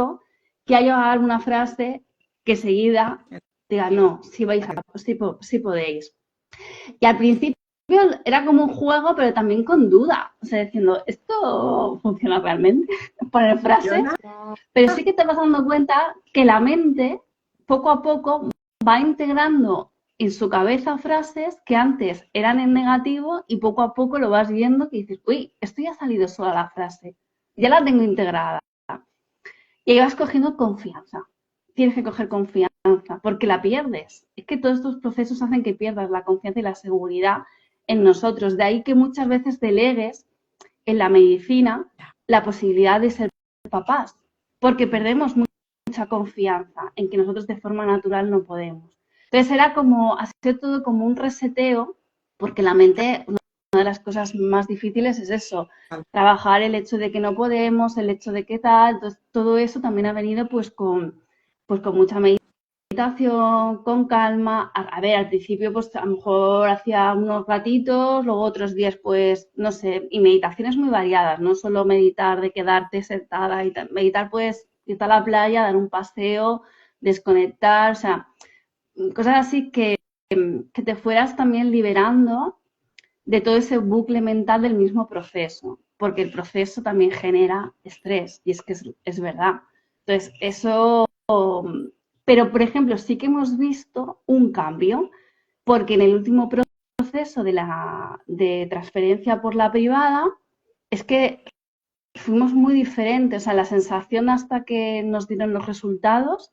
que haya alguna frase que seguida diga, no, sí vais a, sí podéis. Y al principio era como un juego, pero también con duda, o sea, diciendo, ¿esto funciona realmente? Poner frases, pero sí que te vas dando cuenta que la mente, poco a poco, va integrando en su cabeza frases que antes eran en negativo y poco a poco lo vas viendo que dices, uy, esto ya ha salido sola la frase, ya la tengo integrada. Y ahí vas cogiendo confianza. Tienes que coger confianza, porque la pierdes. Es que todos estos procesos hacen que pierdas la confianza y la seguridad en nosotros. De ahí que muchas veces delegues en la medicina la posibilidad de ser papás, porque perdemos mucha confianza en que nosotros de forma natural no podemos. Entonces era como hacer todo como un reseteo, porque la mente, una de las cosas más difíciles es eso, trabajar el hecho de que no podemos, el hecho de que tal, entonces todo eso también ha venido pues con mucha meditación, con calma. A ver, al principio pues a lo mejor hacía unos ratitos, luego otros días pues, no sé, y meditaciones muy variadas, no solo meditar de quedarte sentada y tal, meditar pues irte a la playa, dar un paseo, desconectar, o sea, cosas así que te fueras también liberando de todo ese bucle mental del mismo proceso, porque el proceso también genera estrés, y es que es verdad. Entonces, eso, pero por ejemplo, sí que hemos visto un cambio, porque en el último proceso de transferencia por la privada, es que fuimos muy diferentes, o sea, la sensación hasta que nos dieron los resultados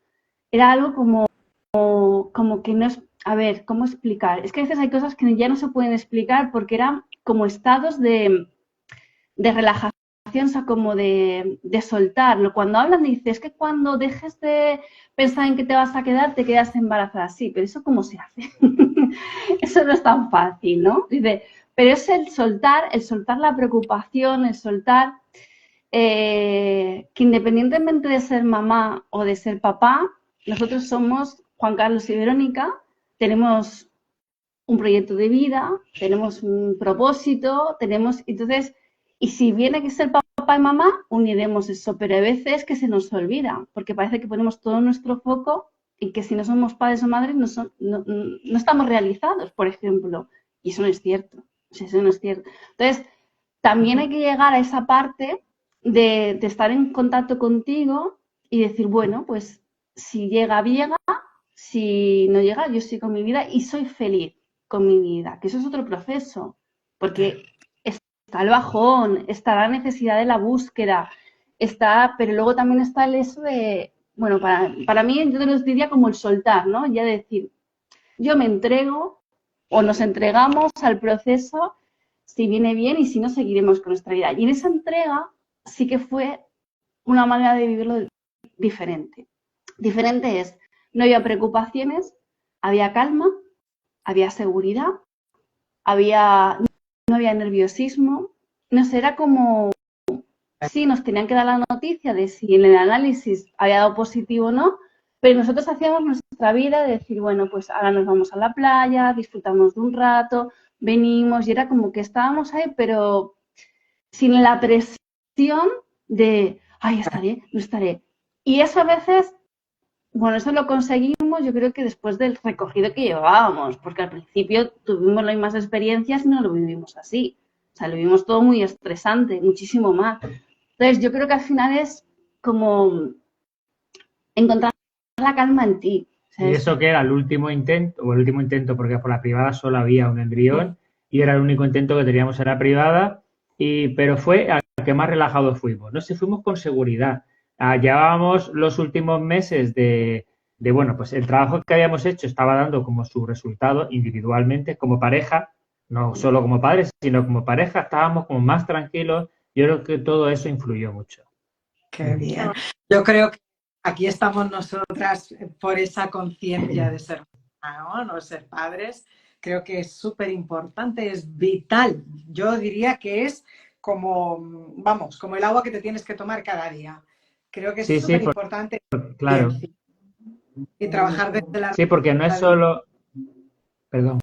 era algo como que no es, a ver, ¿cómo explicar? Es que a veces hay cosas que ya no se pueden explicar porque eran como estados de relajación, o sea, como de soltarlo. Cuando hablan dices, es que cuando dejes de pensar en que te vas a quedar, te quedas embarazada. Sí, pero ¿eso cómo se hace? Eso no es tan fácil, ¿no? Dice, pero es el soltar la preocupación, el soltar que independientemente de ser mamá o de ser papá, nosotros somos Juan Carlos y Verónica, tenemos un proyecto de vida, tenemos un propósito, entonces, y si viene que ser papá y mamá, uniremos eso, pero hay veces que se nos olvida, porque parece que ponemos todo nuestro foco y que si no somos padres o madres no estamos realizados, por ejemplo, y eso no es cierto, eso no es cierto. Entonces, también hay que llegar a esa parte de estar en contacto contigo y decir, bueno, pues si llega, llega, si no llega, yo sigo mi vida y soy feliz con mi vida, que eso es otro proceso, porque está el bajón, está la necesidad de la búsqueda, pero luego también está el eso de, bueno, para mí yo te los diría como el soltar, ¿no? Ya decir, yo me entrego o nos entregamos al proceso si viene bien y si no, seguiremos con nuestra vida. Y en esa entrega sí que fue una manera de vivirlo diferente. Diferente es, no había preocupaciones, había calma, había seguridad, no había nerviosismo, no sé, era como, sí, nos tenían que dar la noticia de si en el análisis había dado positivo o no, pero nosotros hacíamos nuestra vida de decir, bueno, pues ahora nos vamos a la playa, disfrutamos de un rato, venimos, y era como que estábamos ahí, pero sin la presión de, ay, estaré, no estaré. Y eso a veces, bueno, eso lo conseguimos yo creo que después del recorrido que llevábamos, porque al principio tuvimos las mismas experiencias y no lo vivimos así. O sea, lo vivimos todo muy estresante, muchísimo más. Entonces, yo creo que al final es como encontrar la calma en ti. O sea, Y eso que era el último intento, porque por la privada solo había un embrión y era el único intento que teníamos en la privada, pero fue al que más relajados fuimos. No sé, fuimos con seguridad. Llevábamos los últimos meses bueno, pues el trabajo que habíamos hecho estaba dando como su resultado individualmente, como pareja, no solo como padres, sino como pareja, estábamos como más tranquilos. Yo creo que todo eso influyó mucho. Qué bien. Yo creo que aquí estamos nosotras por esa conciencia de ser, ¿no? Ser padres. Creo que es súper importante, es vital. Yo diría que es como, vamos, como el agua que te tienes que tomar cada día. Creo que es súper importante. Claro. Y trabajar desde la... Sí, porque no es solo... Perdón.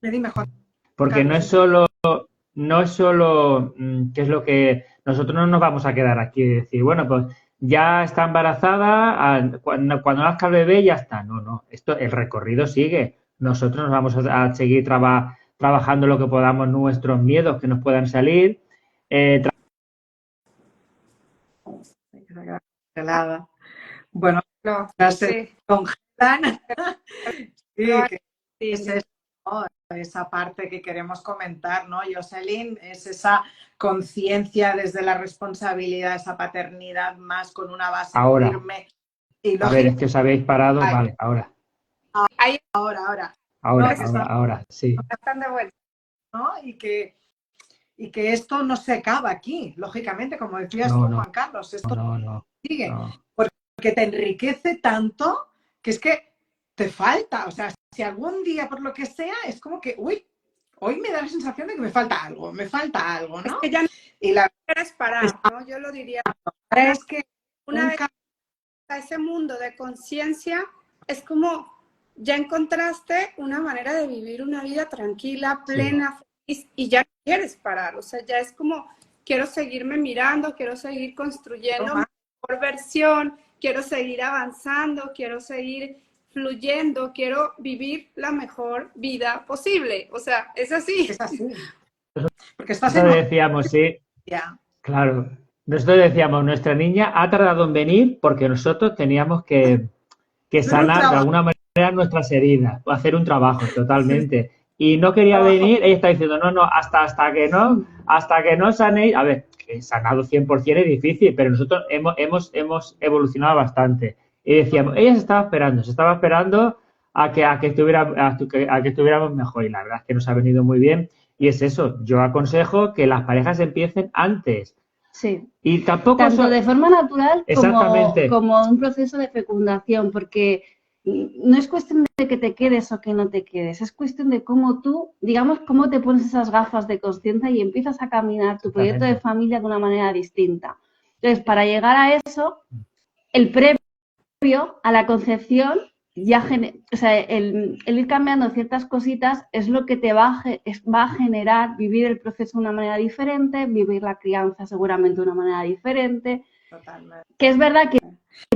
Me di mejor. Porque no es solo qué es lo que nosotros no nos vamos a quedar aquí y decir, bueno, pues ya está embarazada, cuando nazca el bebé ya está. No, el recorrido sigue. Nosotros nos vamos a seguir trabajando lo que podamos, nuestros miedos que nos puedan salir. Bueno, se congelan. Sí, es eso, ¿no? Esa parte que queremos comentar, ¿no, Jocelyn? Es esa conciencia desde la responsabilidad, esa paternidad más con una base firme. Y a ver, es que os habéis parado. Vale, ahora. Ahora, sí. Están de vuelta, ¿no? Y que esto no se acaba aquí, lógicamente, como decías tú, Juan Carlos, esto sigue. Porque te enriquece tanto que es que te falta, o sea, si algún día por lo que sea es como que, uy, hoy me da la sensación de que me falta algo, ¿no? Es que ya no quieres parar, ¿no? Yo lo diría. Es que una vez a ese mundo de conciencia, es como ya encontraste una manera de vivir una vida tranquila, plena, feliz, y ya no quieres parar, o sea, ya es como, quiero seguirme mirando, quiero seguir construyendo mi mejor versión, quiero seguir avanzando, quiero seguir fluyendo, quiero vivir la mejor vida posible. O sea, es así. Es así. Porque nosotros decíamos, sí. Claro. Nosotros decíamos, nuestra niña ha tardado en venir porque nosotros teníamos que sanar de alguna manera nuestras heridas, hacer un trabajo totalmente. Y no quería venir, ella está diciendo, no, hasta que no sanéis. A ver, sanado 100% es difícil, pero nosotros hemos evolucionado bastante. Y decíamos, ella se estaba esperando a que estuviéramos mejor. Y la verdad es que nos ha venido muy bien. Y es eso, yo aconsejo que las parejas empiecen antes. Sí. Y tampoco tanto de forma natural como un proceso de fecundación, porque no es cuestión de que te quedes o que no te quedes, es cuestión de cómo tú, digamos, cómo te pones esas gafas de conciencia y empiezas a caminar tu proyecto de familia de una manera distinta. Entonces, para llegar a eso, el previo a la concepción, o sea, el ir cambiando ciertas cositas es lo que te va a generar vivir el proceso de una manera diferente, vivir la crianza seguramente de una manera diferente. Totalmente. Que es verdad que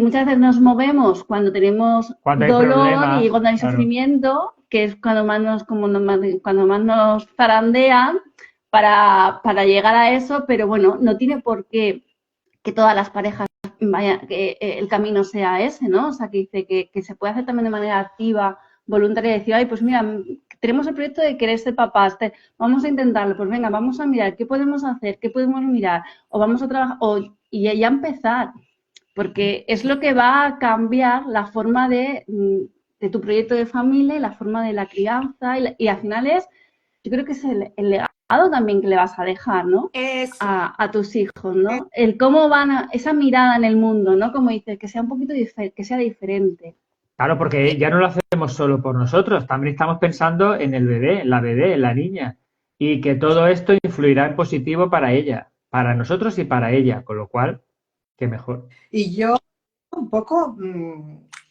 muchas veces nos movemos cuando tenemos dolor y cuando hay sufrimiento, que es cuando más nos zarandean para llegar a eso, pero bueno, no tiene por qué que todas las parejas que el camino sea ese, ¿no? O sea, que dice que se puede hacer también de manera activa, voluntaria, decir, ay, pues mira, tenemos el proyecto de querer ser papás, vamos a intentarlo, pues venga, vamos a mirar qué podemos hacer, qué podemos mirar, o vamos a trabajar, y ya empezar, porque es lo que va a cambiar la forma de tu proyecto de familia y la forma de la crianza, y al final yo creo que es el legado también que le vas a dejar, ¿no? Eso, A tus hijos, ¿no? El cómo van esa mirada en el mundo, ¿no? Como dices, que sea un poquito que sea diferente. Claro, porque ya no lo hacemos solo por nosotros, también estamos pensando en el bebé, en la bebé, en la niña, y que todo esto influirá en positivo para ella, para nosotros y para ella, con lo cual, qué mejor. Y yo un poco,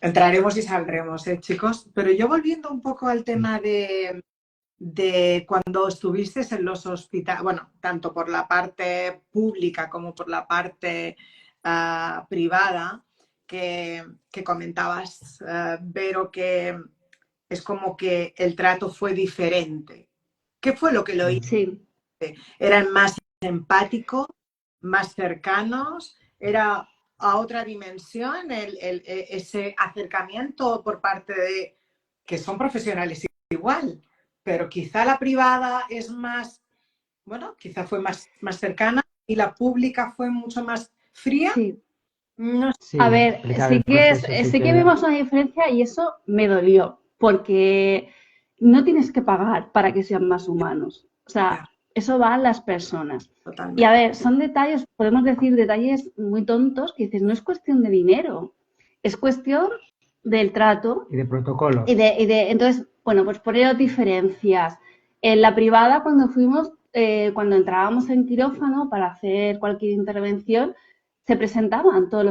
entraremos y saldremos, chicos, pero yo volviendo un poco al tema de cuando estuviste en los hospitales, bueno, tanto por la parte pública como por la parte privada, que comentabas, Vero, que es como que el trato fue diferente. ¿Qué fue lo que lo hizo? Sí. ¿Eran más empáticos, más cercanos? ¿Era a otra dimensión ese acercamiento por parte de que son profesionales igual? Pero quizá la privada es más, bueno, quizá fue más cercana y la pública fue mucho más fría. Sí. No sé. Sí, A ver, explicar sí el que, proceso, sí que vimos una diferencia y eso me dolió, porque no tienes que pagar para que sean más humanos. O sea, eso va a las personas. Totalmente. Y a ver, son detalles, podemos decir detalles muy tontos, que dices, no es cuestión de dinero, es cuestión del trato. y de protocolos. Entonces, bueno, pues poner diferencias. En la privada, cuando fuimos, cuando entrábamos en quirófano para hacer cualquier intervención, se presentaban todos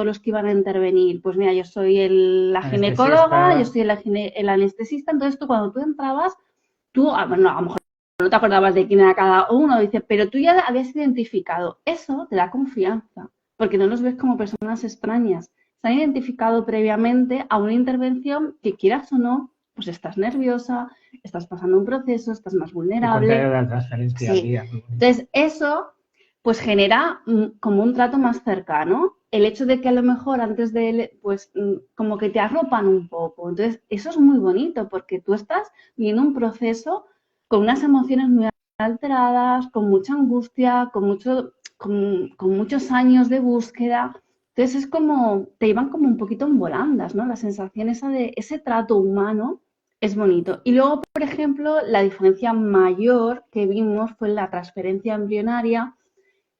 los que iban a intervenir. Pues mira, yo soy la ginecóloga, yo soy el anestesista. Entonces, cuando tú entrabas, bueno, a lo mejor no te acordabas de quién era cada uno, dices, pero tú ya habías identificado. Eso te da confianza, porque no los ves como personas extrañas. Se han identificado previamente a una intervención que, quieras o no, pues estás nerviosa, estás pasando un proceso, estás más vulnerable. El de la transferencia. Sí. Entonces, eso pues genera como un trato más cercano. El hecho de que a lo mejor antes de él, pues como que te arropan un poco. Entonces, eso es muy bonito porque tú estás viviendo un proceso con unas emociones muy alteradas, con mucha angustia, con muchos años de búsqueda. Entonces es como, te iban como un poquito en volandas, ¿no? La sensación esa de ese trato humano es bonito. Y luego, por ejemplo, la diferencia mayor que vimos fue la transferencia embrionaria,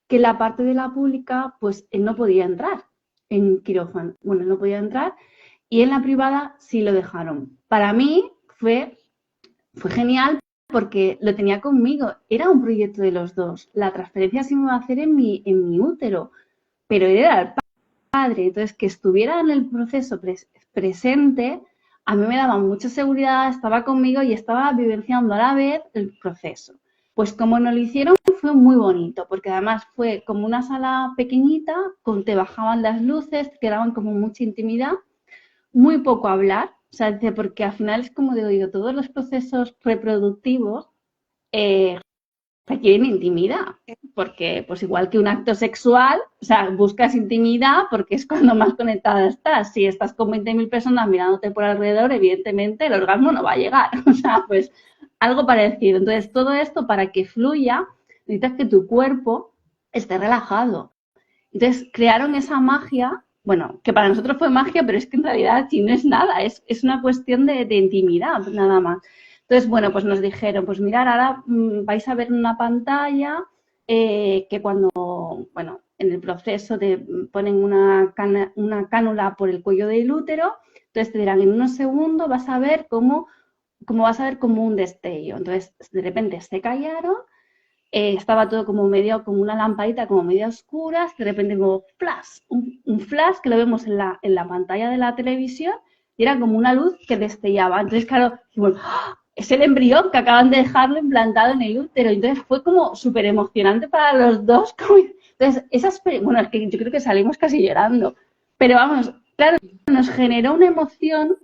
que la parte de la pública, pues él no podía entrar en quirófano. Bueno, no podía entrar y en la privada sí lo dejaron. Para mí fue genial porque lo tenía conmigo. Era un proyecto de los dos. La transferencia se me iba a hacer en mi útero, pero era el padre. Entonces, que estuviera en el proceso presente, a mí me daba mucha seguridad, estaba conmigo y estaba vivenciando a la vez el proceso. Pues como nos lo hicieron fue muy bonito, porque además fue como una sala pequeñita, te bajaban las luces, te quedaban como mucha intimidad, muy poco hablar, o sea, porque al final es como digo, todos los procesos reproductivos requieren intimidad, porque pues igual que un acto sexual, o sea, buscas intimidad porque es cuando más conectada estás. Si estás con 20.000 personas mirándote por alrededor, evidentemente el orgasmo no va a llegar, o sea, pues algo parecido. Entonces, todo esto para que fluya, necesitas que tu cuerpo esté relajado. Entonces, crearon esa magia, bueno, que para nosotros fue magia, pero es que en realidad sí no es nada, es una cuestión de intimidad, nada más. Entonces, bueno, pues nos dijeron, pues mirad, ahora vais a ver una pantalla que cuando, bueno, en el proceso te ponen una cánula por el cuello del útero, entonces te dirán, en unos segundos vas a ver como un destello. Entonces, de repente se callaron, estaba todo como medio, como una lamparita como medio oscura, de repente como flash, un flash que lo vemos en la pantalla de la televisión y era como una luz que destellaba. Entonces, claro, bueno, es el embrión que acaban de dejarlo implantado en el útero. Entonces fue como súper emocionante para los dos. Entonces, bueno, es que yo creo que salimos casi llorando. Pero vamos, claro, nos generó una emoción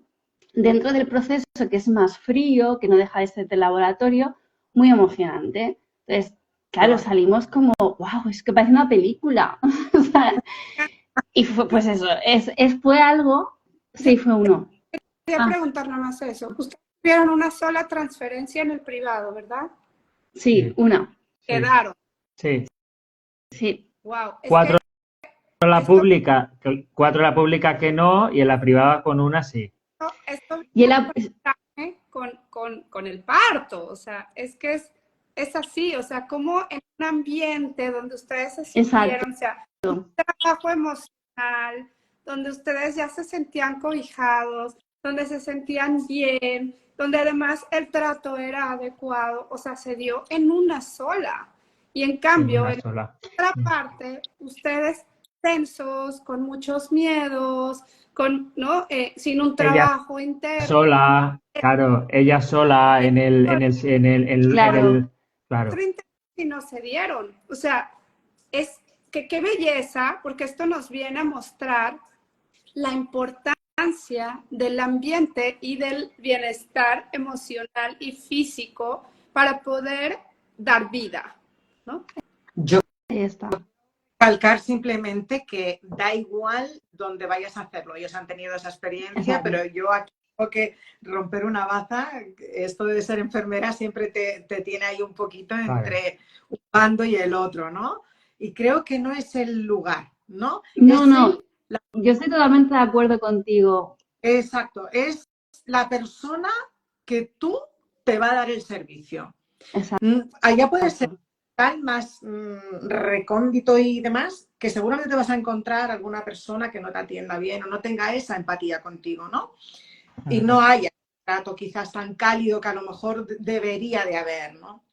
dentro del proceso que es más frío, que no deja de ser de laboratorio, muy emocionante. Entonces, claro, salimos como, wow, es que parece una película. Y fue, pues eso, fue algo, sí, fue uno. Quería preguntar nada más eso. Ustedes tuvieron una sola transferencia en el privado, ¿verdad? Sí, una. Quedaron. Sí. Sí. Wow. Cuatro en la pública que no, y en la privada con una sí. Esto Y con el parto, o sea, es que es es así, o sea, como en un ambiente donde ustedes se Exacto. sintieron, o sea, un trabajo emocional, donde ustedes ya se sentían cobijados, donde se sentían bien, donde además el trato era adecuado, o sea, se dio en una sola. Y en En cambio, una en sola. otra parte, ustedes tensos, con muchos miedos, con, ¿no? Sin un Ella trabajo interno. sola, claro, ella sola Claro. claro, Y no se dieron. O sea, es que qué belleza, porque esto nos viene a mostrar la importancia del ambiente y del bienestar emocional y físico para poder dar vida, ¿no? Yo Ahí está. recalcar simplemente que da igual donde vayas a hacerlo. Ellos han tenido esa experiencia, Exacto. pero yo aquí tengo que romper una baza. Esto de ser enfermera siempre te tiene ahí un poquito claro. entre un bando y el otro, ¿no? Y creo que no es el lugar, ¿no? No, Es no, yo estoy totalmente de acuerdo contigo. exacto, es la persona que tú te va a dar el servicio. Exacto. Allá puede ser tal más recóndito y demás, que seguramente te vas a encontrar alguna persona que no te atienda bien o no tenga esa empatía contigo, ¿no? Y no haya un trato quizás tan cálido que a lo mejor debería de haber, ¿no?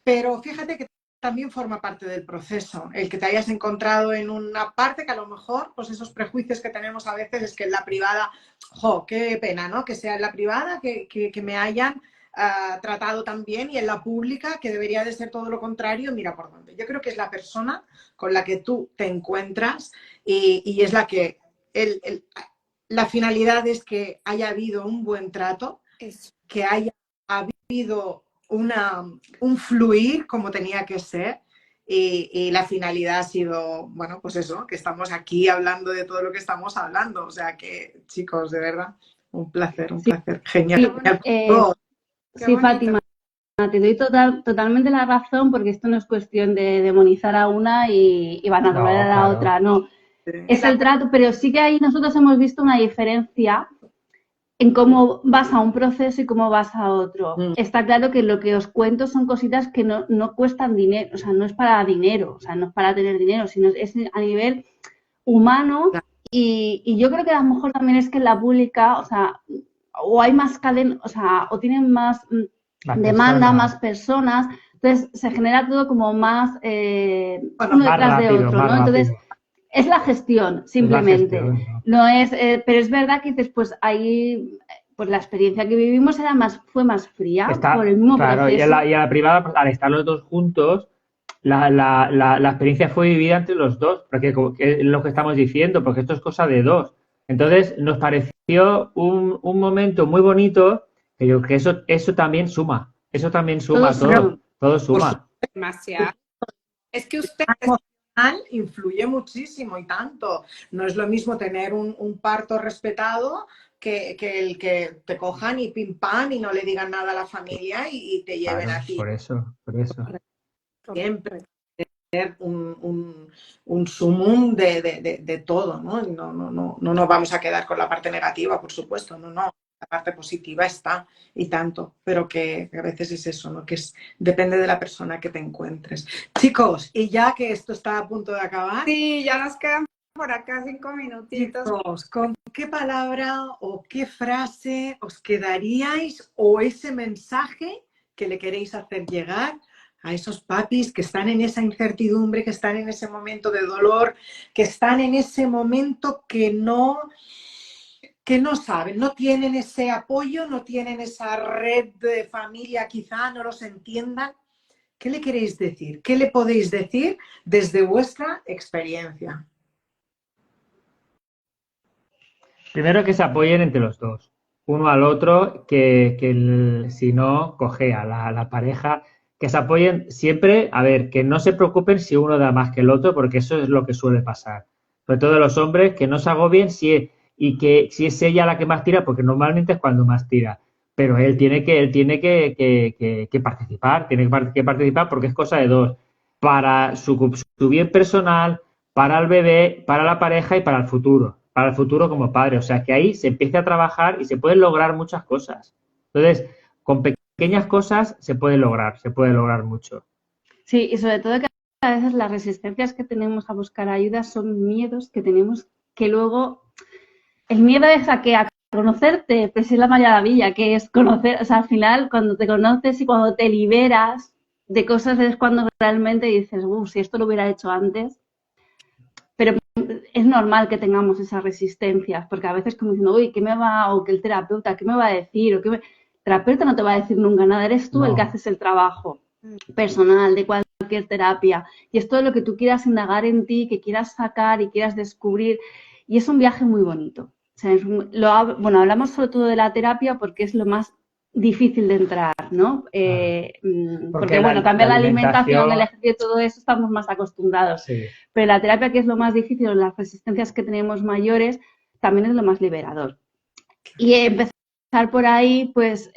Pero fíjate que también forma parte del proceso, el que te hayas encontrado en una parte que a lo mejor, pues esos prejuicios que tenemos a veces es que en la privada, jo, qué pena, ¿no? Que sea en la privada, que me hayan tratado tan bien y en la pública, que debería de ser todo lo contrario, mira por dónde. Yo creo que es la persona con la que tú te encuentras y es la que, la finalidad es que haya habido un buen trato, que haya habido un fluir como tenía que ser y la finalidad ha sido, bueno, pues eso, que estamos aquí hablando de todo lo que estamos hablando. O sea que, chicos, de verdad, un placer, genial. Sí, Fátima, te doy totalmente la razón porque esto no es cuestión de demonizar a una y vanaglorir a la claro. otra, no. Es el trato, pero sí que ahí nosotros hemos visto una diferencia en cómo vas a un proceso y cómo vas a otro. Está claro que lo que os cuento son cositas que no cuestan dinero, o sea, no es para dinero, o sea, no es para tener dinero, sino es a nivel humano y yo creo que a lo mejor también es que en la pública, o sea, o hay más cadena, o sea, o tienen más demanda, más personas, entonces se genera todo como más uno detrás de otro, ¿no? Entonces, es la gestión, simplemente. Es la gestión, ¿no? Pero es verdad que después ahí, pues la experiencia que vivimos fue más fría por el mismo claro, proceso. y a la privada, pues, al estar los dos juntos, la experiencia fue vivida entre los dos, porque es lo que estamos diciendo, porque esto es cosa de dos. Entonces, nos pareció un momento muy bonito, que yo que eso también suma, todo suma. Demasiado. Es que usted influye muchísimo y tanto. No es lo mismo tener un parto respetado que el que te cojan y pim pam y no le digan nada a la familia y te lleven a ti. Por eso. Siempre tener un sumum de todo, ¿no? No nos vamos a quedar con la parte negativa, por supuesto, no. La parte positiva está y tanto, pero que a veces es eso, ¿no? Que depende de la persona que te encuentres. Chicos, y ya que esto está a punto de acabar. Sí, ya nos quedan por acá 5 minutitos. Chicos, ¿con qué palabra o qué frase os quedaríais o ese mensaje que le queréis hacer llegar a esos papis que están en esa incertidumbre, que están en ese momento de dolor, que están en ese momento que no saben, no tienen ese apoyo, no tienen esa red de familia, quizá no los entiendan? ¿Qué le queréis decir? ¿Qué le podéis decir desde vuestra experiencia? Primero que se apoyen entre los dos, uno al otro, que si no, cojea la pareja, que se apoyen siempre, a ver, que no se preocupen si uno da más que el otro, porque eso es lo que suele pasar. Sobre todo los hombres, que no se agobien si es ella la que más tira, porque normalmente es cuando más tira. Pero él tiene que participar, que participar porque es cosa de dos, para su bien personal, para el bebé, para la pareja y para el futuro como padre. O sea, que ahí se empieza a trabajar y se pueden lograr muchas cosas. Entonces, con pequeños pequeñas cosas se puede lograr mucho. Sí, y sobre todo que a veces las resistencias que tenemos a buscar ayuda son miedos que tenemos que luego... El miedo es a conocerte, pero sí es la maravilla, que es conocer, o sea, al final cuando te conoces y cuando te liberas de cosas es cuando realmente dices, si esto lo hubiera hecho antes. Pero es normal que tengamos esas resistencias, porque a veces como diciendo, ¿qué me va? O que el terapeuta, ¿qué me va a decir? El terapeuta no te va a decir nunca nada, eres tú el que haces el trabajo personal de cualquier terapia. Y es todo lo que tú quieras indagar en ti, que quieras sacar y quieras descubrir. Y es un viaje muy bonito. O sea, hablamos sobre todo de la terapia porque es lo más difícil de entrar, ¿no? Porque cambiar la alimentación, el ejercicio, todo eso estamos más acostumbrados. Sí. Pero la terapia, que es lo más difícil, las resistencias que tenemos mayores, también es lo más liberador. Y empezar por ahí, pues,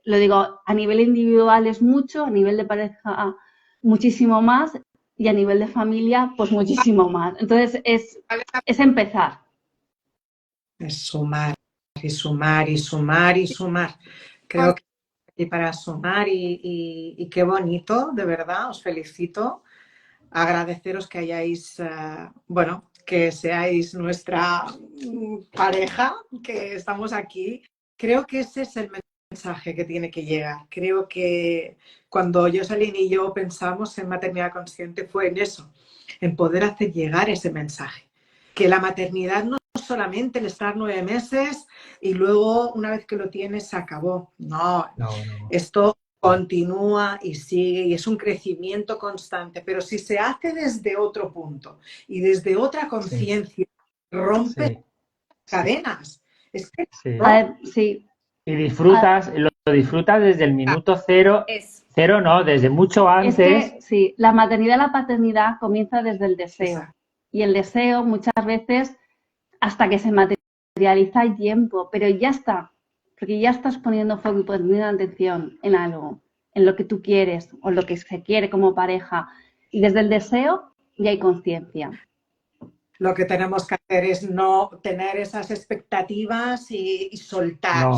lo digo, a nivel individual es mucho, a nivel de pareja muchísimo más, y a nivel de familia, pues muchísimo más. Entonces, es empezar. Es sumar y sumar y sumar y sumar. Creo que y para sumar y qué bonito, de verdad, os felicito. Agradeceros que hayáis, que seáis nuestra pareja, que estamos aquí. Creo que ese es el mensaje que tiene que llegar. Creo que cuando Jocelyn y yo pensamos en maternidad consciente fue en eso, en poder hacer llegar ese mensaje. Que la maternidad no es solamente el estar 9 meses y luego una vez que lo tienes se acabó. No. Esto continúa y sigue y es un crecimiento constante, pero si se hace desde otro punto y desde otra conciencia, rompe cadenas. Es que Y disfrutas, lo disfrutas desde el minuto cero, desde mucho antes. Es que, la maternidad y la paternidad comienza desde el deseo. Exacto. Y el deseo muchas veces, hasta que se materializa, hay tiempo, pero ya está. Porque ya estás poniendo foco y poniendo atención en algo, en lo que tú quieres o lo que se quiere como pareja. Y desde el deseo ya hay conciencia. Lo que tenemos que hacer es no tener esas expectativas y soltar.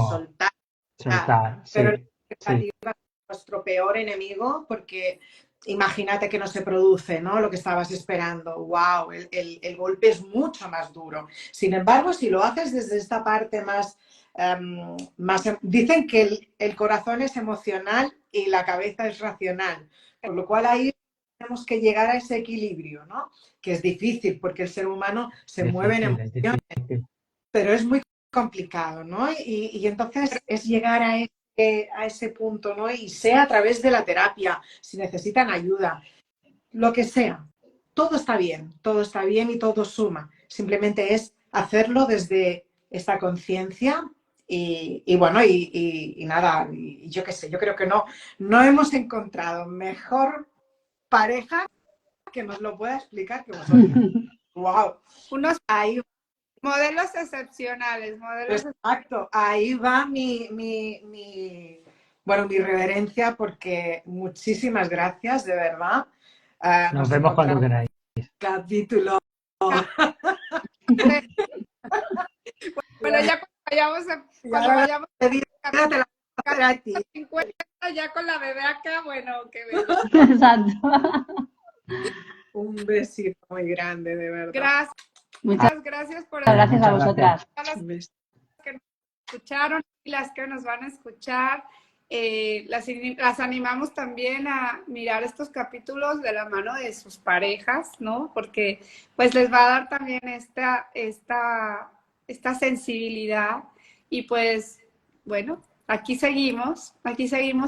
Pero las expectativas es nuestro peor enemigo, porque imagínate que no se produce, ¿no?, lo que estabas esperando. ¡Wow! El golpe es mucho más duro. Sin embargo, si lo haces desde esta parte más dicen que el corazón es emocional y la cabeza es racional, por lo cual ahí tenemos que llegar a ese equilibrio, ¿no? Que es difícil porque el ser humano se mueve en emociones, pero es muy complicado, ¿no? Y entonces es llegar a ese punto, ¿no? Y sea a través de la terapia, si necesitan ayuda, lo que sea, todo está bien y todo suma. Simplemente es hacerlo desde esta conciencia y nada, y yo qué sé, yo creo que no hemos encontrado mejor pareja que nos lo pueda explicar que vosotros. ¡Wow! Unos modelos excepcionales, Exacto, ahí va mi reverencia, porque muchísimas gracias, de verdad. Nos vemos cuando queráis. Capítulo. Bueno, ya cuando vayamos a ti. 50 ya con la bebé acá, bueno, qué bello. Exacto. Un besito muy grande, de verdad. Muchas gracias por gracias a vosotras. Las que nos escucharon y las que nos van a escuchar. Las animamos también a mirar estos capítulos de la mano de sus parejas, ¿no? Porque pues les va a dar también esta sensibilidad y pues, bueno, aquí seguimos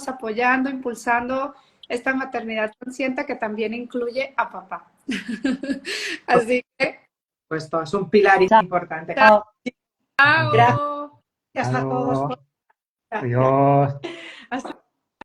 apoyando, impulsando esta maternidad consciente que también incluye a papá. Así que... Pues todo es un pilar importante. Chao. Gracias a todos. Adiós.